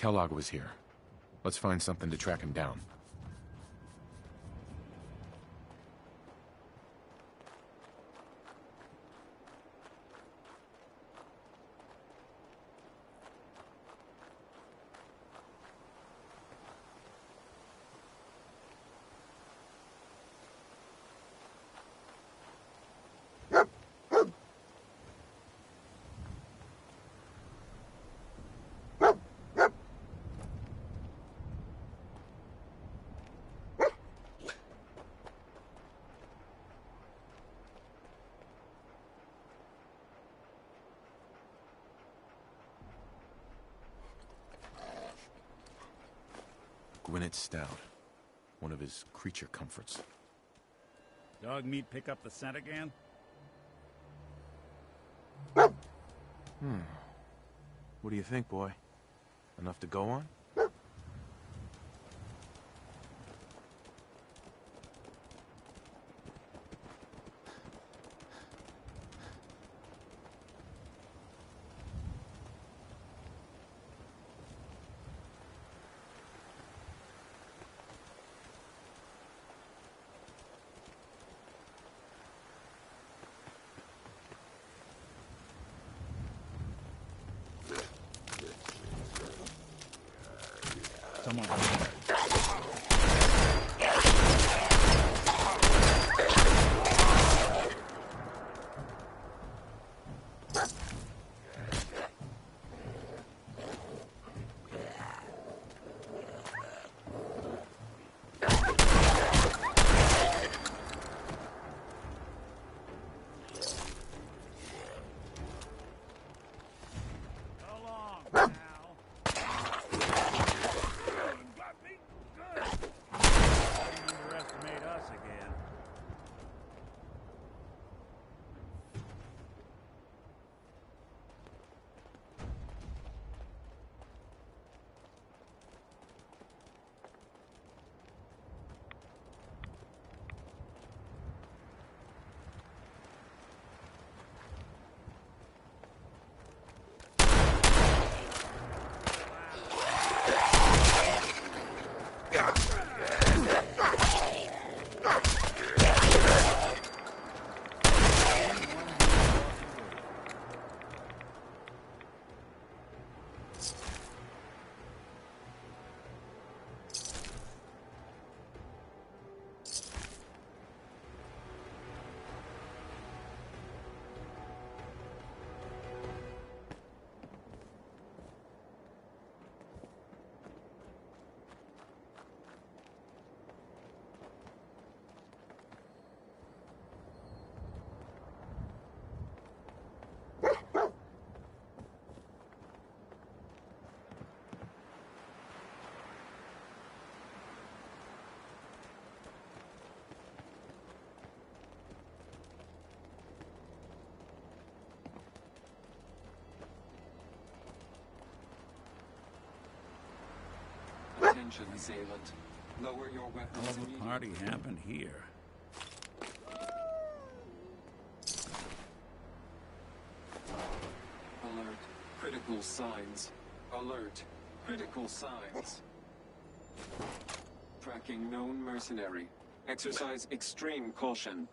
Kellogg was here. Let's find something to track him down. Gwinnett Stout. One of his creature comforts. Dog meat pick up the scent again? What do you think, boy? Enough to go on? Someone. Attention, assailant. Lower your weapons Hell of a party happened here. Alert. Critical signs. Alert. Critical signs. Tracking known mercenary. Exercise extreme caution.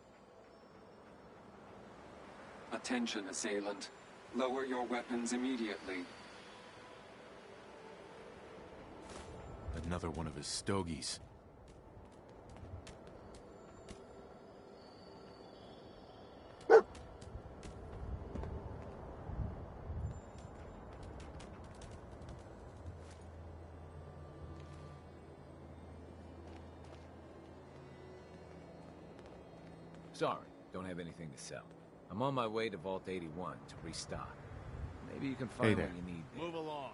Attention, assailant. Lower your weapons immediately. Another one of his stogies. Sorry, don't have anything to sell. I'm on my way to Vault 81 to restock. Maybe you can find what you need there. Move along.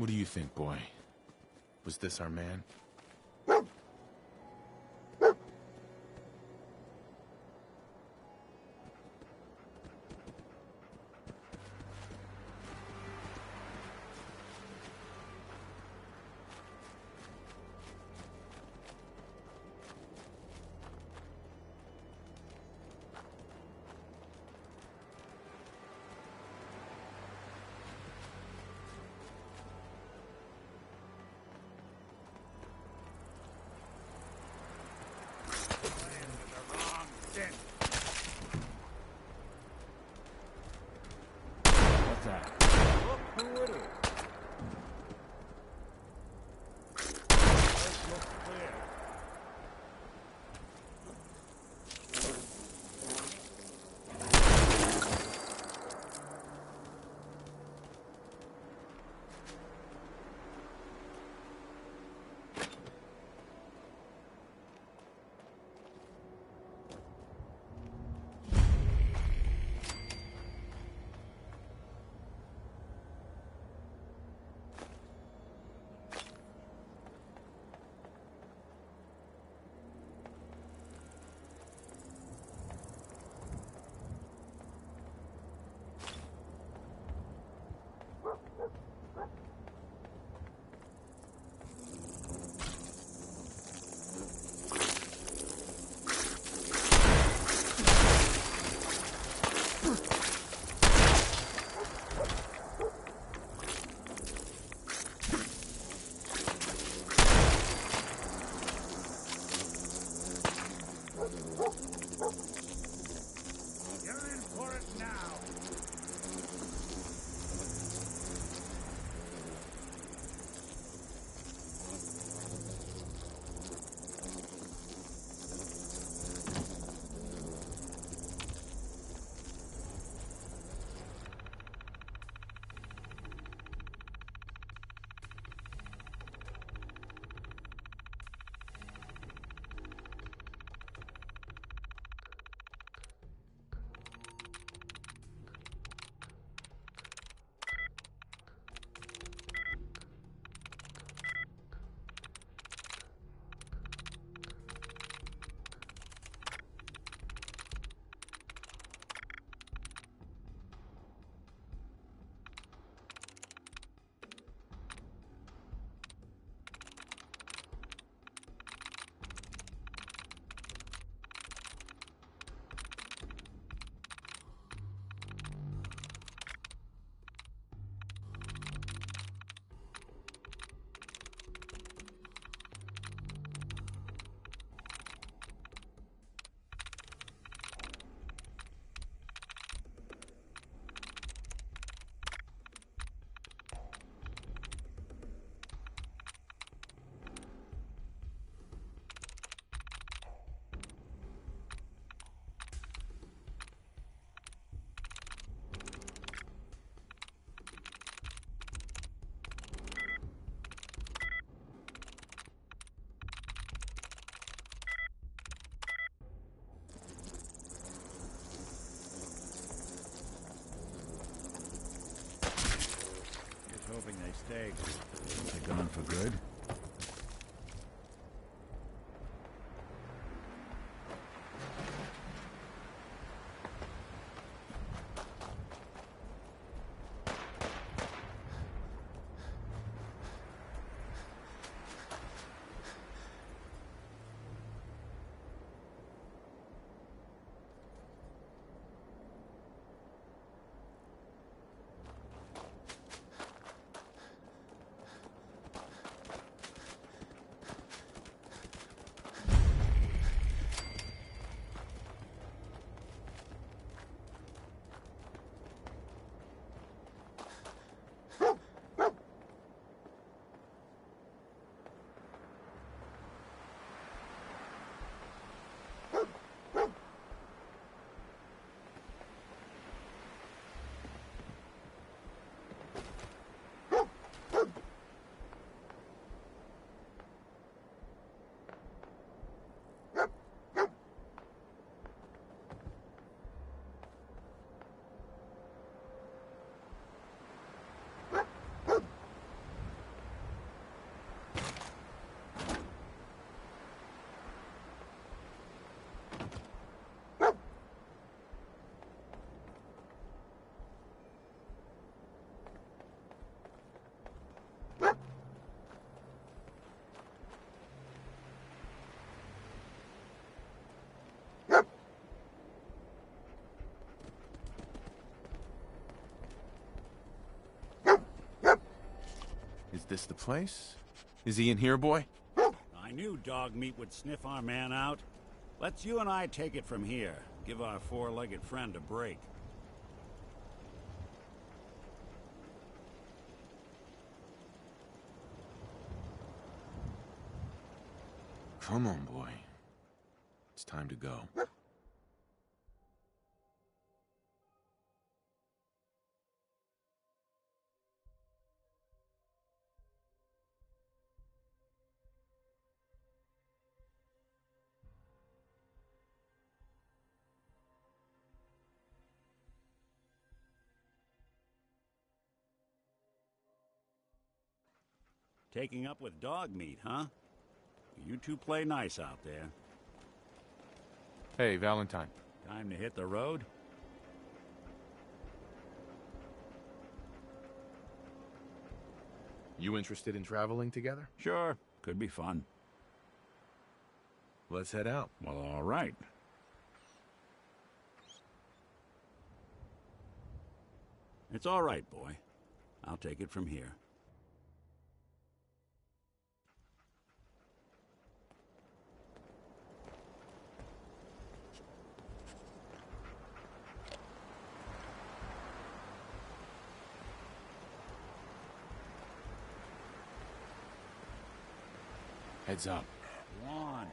What do you think, boy? Was this our man? What's that? Look who it is. This looks clear. Hoping they stay. They're gone for good? this the place? Is he in here, boy? I knew dog meat would sniff our man out. Let's you and I take it from here. Give our four-legged friend a break. Come on, boy. It's time to go. Taking up with dog meat, huh? You two play nice out there. Hey, Valentine. Time to hit the road? You interested in traveling together? Sure. Could be fun. Let's head out. Well, all right. It's all right, boy. I'll take it from here. Heads up. Go on.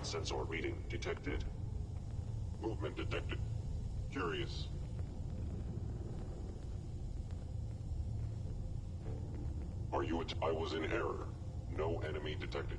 sensor reading detected. Movement detected. Curious. Are you I was in error. No enemy detected.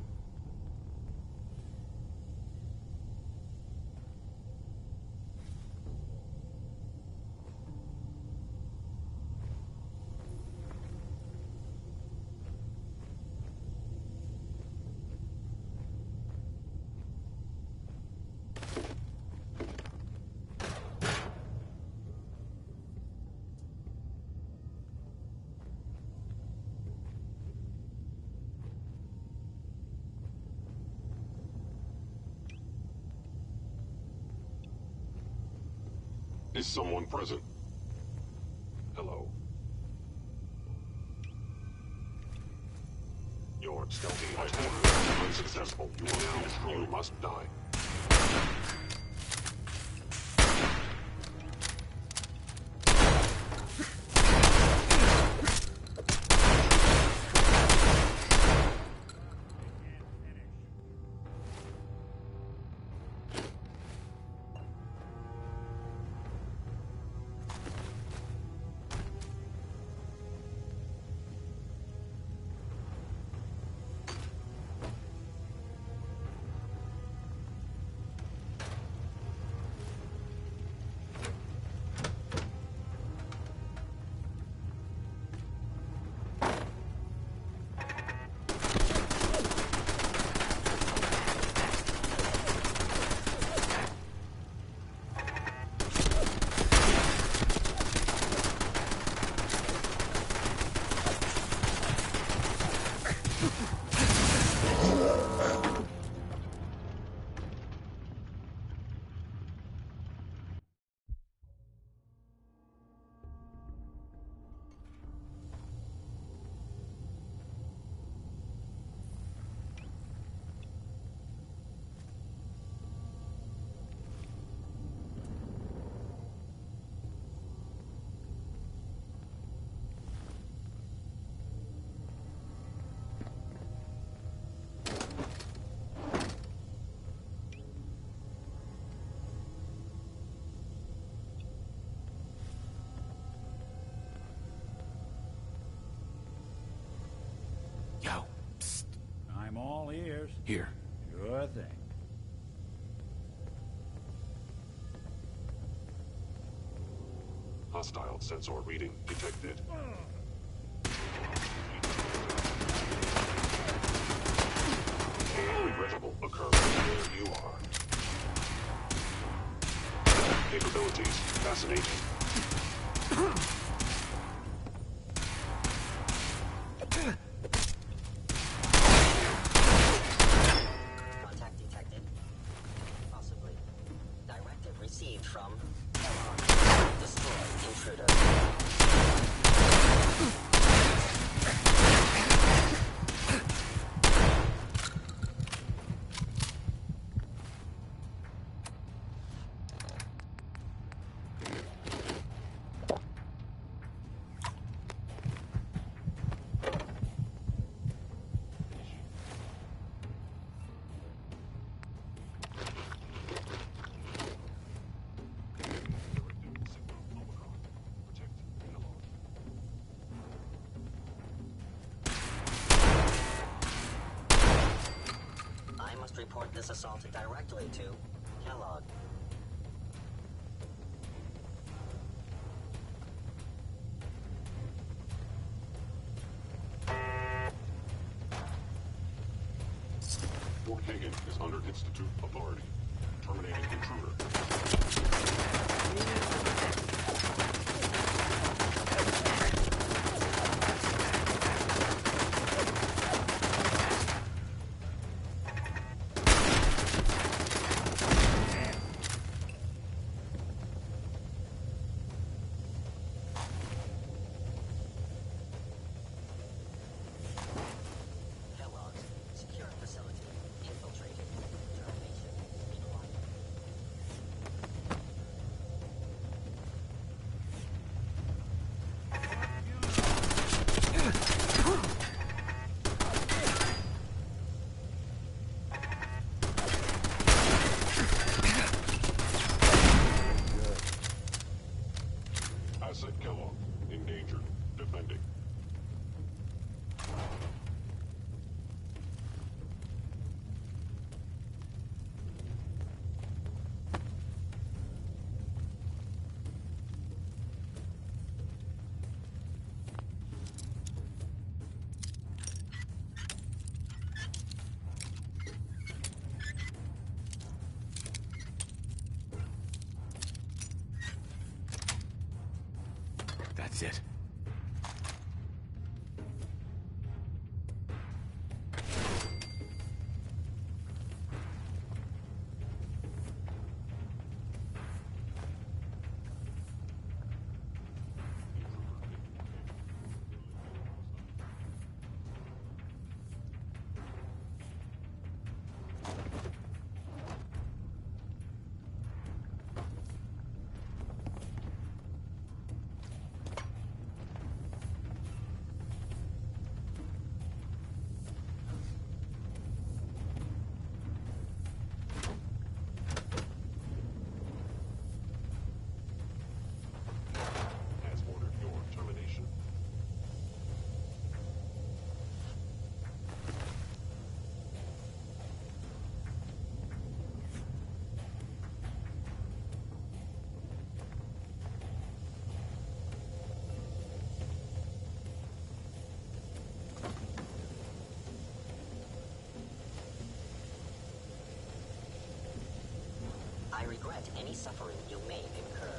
Is someone present? Hello. Your stealthy attack is unsuccessful. You are now destroyed. You must die. I'm all ears. Here. Sure thing. Hostile sensor reading detected. Regrettable occurrence where you are. Capabilities fascinating. Contact detected. Possibly. Directive received from Kellogg. Destroy intruder. Report this assault directly to Kellogg. Fort Hagen is under Institute authority. Terminating intruder. Sit. Has ordered your termination. I regret any suffering you may incur.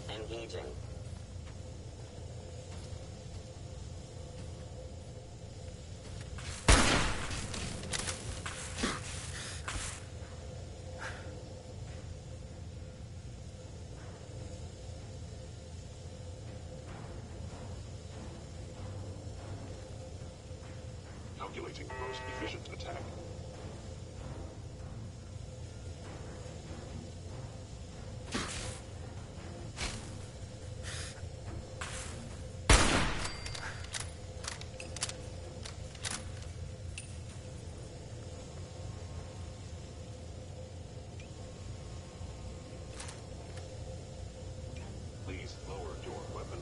Engaging. Calculating most efficient attack. Please lower your weapon.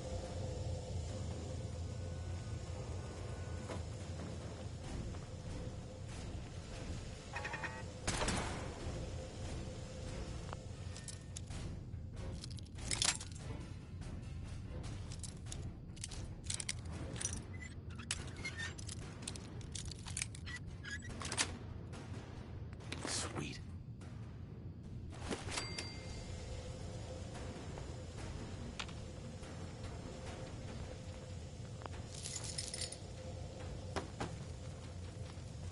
Sweet.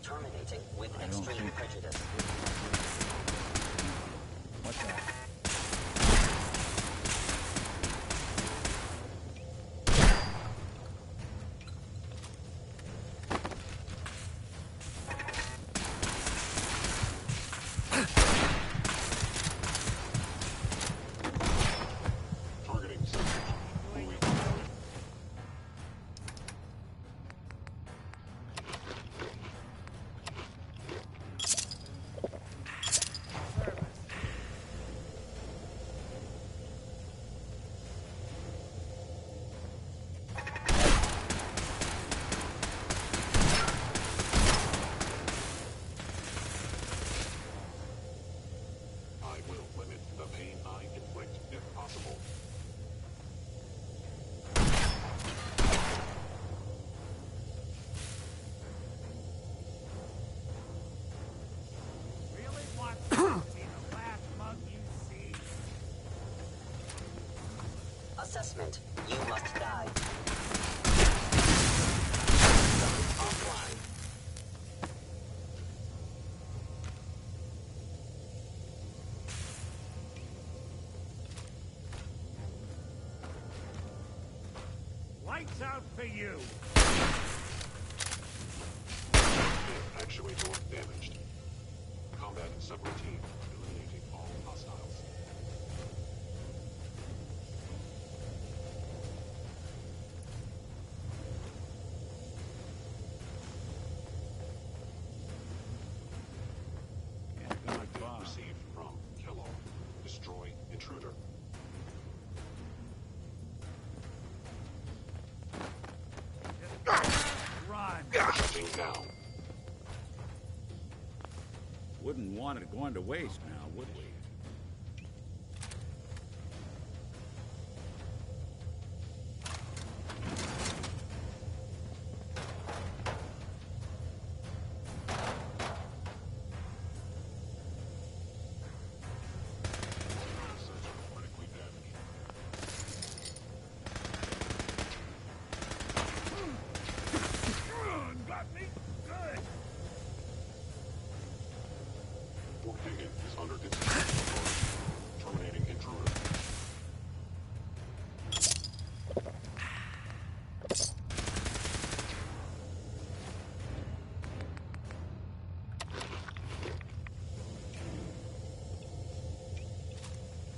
Terminating with extreme prejudice. What's that? Assessment. You must die. Offline. Lights out for you! Actuator damaged. Combat subroutine. Eliminating all hostiles. Update received from Kellogg. Destroy intruder. Run! Shutting down. Wouldn't want it going to waste now, would we? Critically damaged. Got me good! Fort Hagen is under institute authority. Terminating intruder.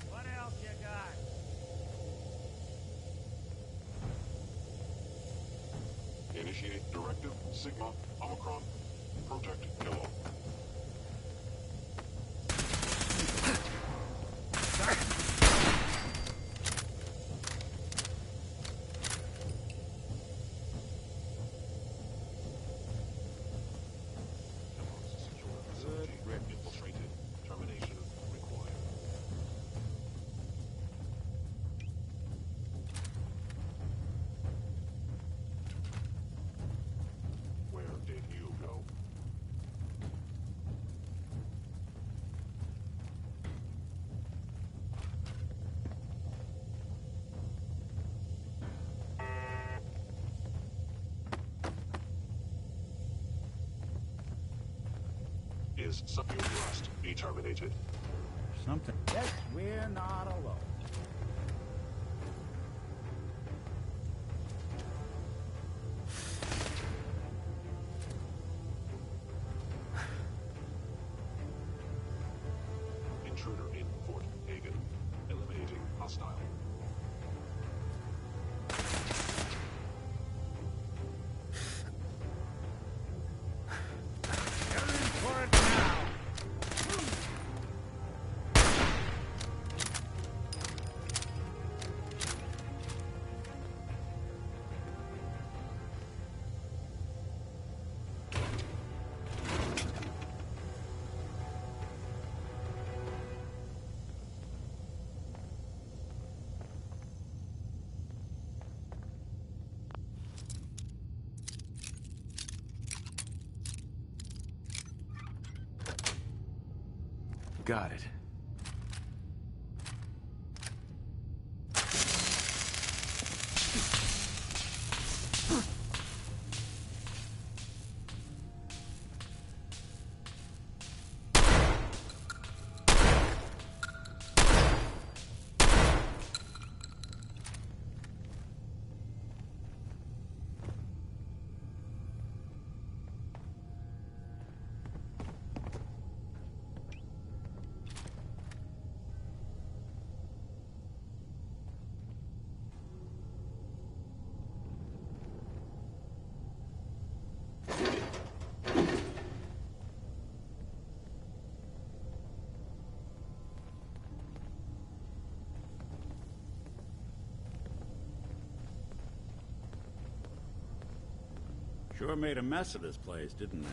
What else you got? Initiate directive Sigma Omicron. Protect Kellogg. Infiltrated. Termination required. Where did you go? Is you must be terminated. Something. Yes, we're not alone. Intruder in Fort Hagen. Eliminating hostile. You're in for it now! Got it. Sure made a mess of this place, didn't they?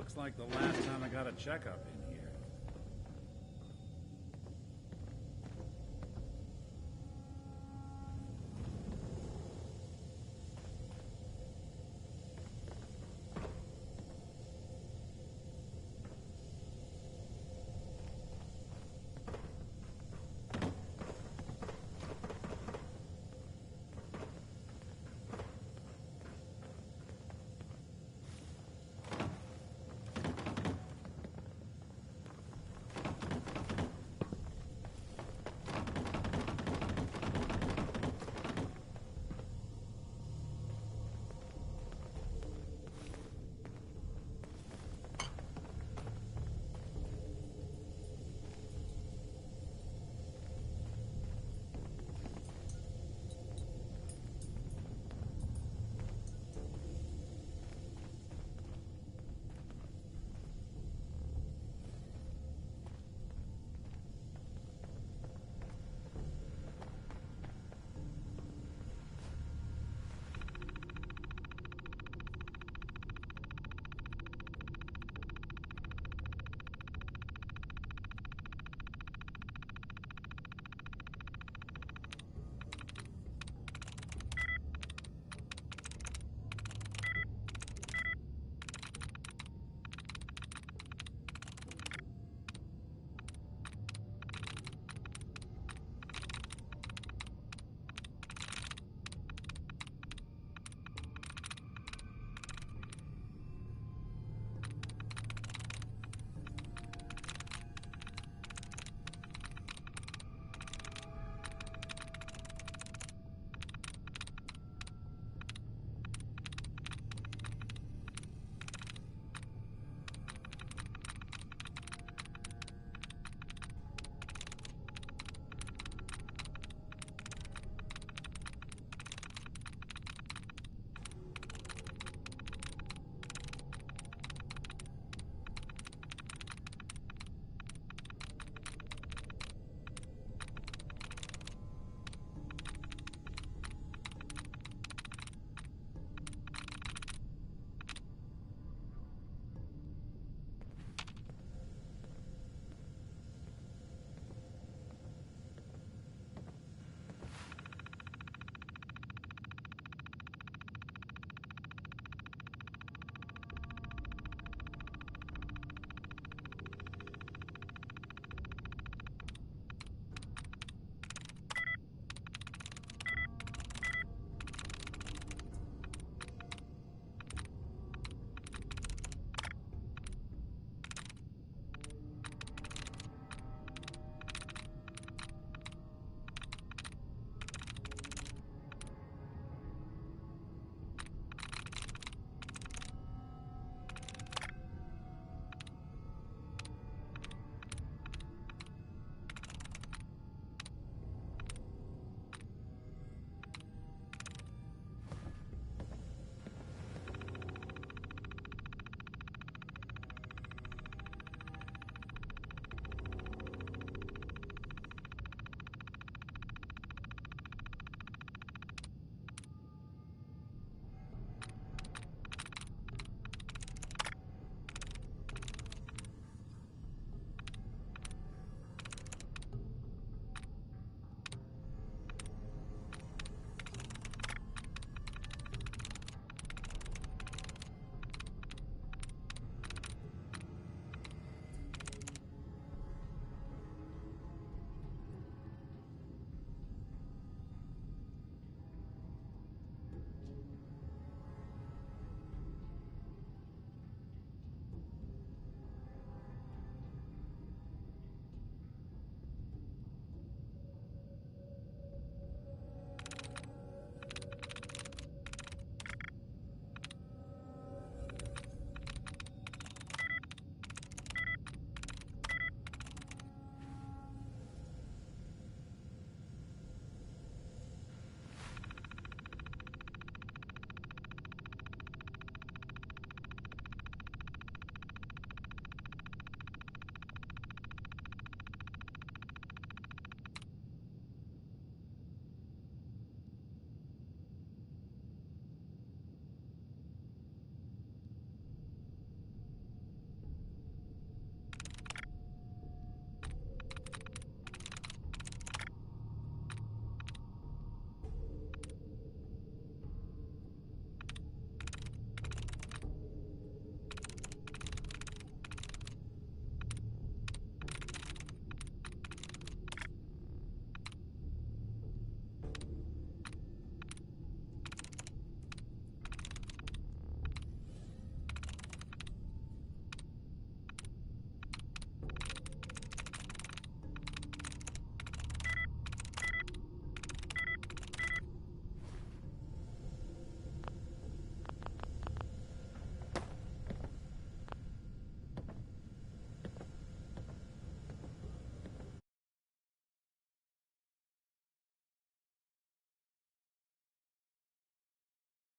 Looks like the last time I got a checkup,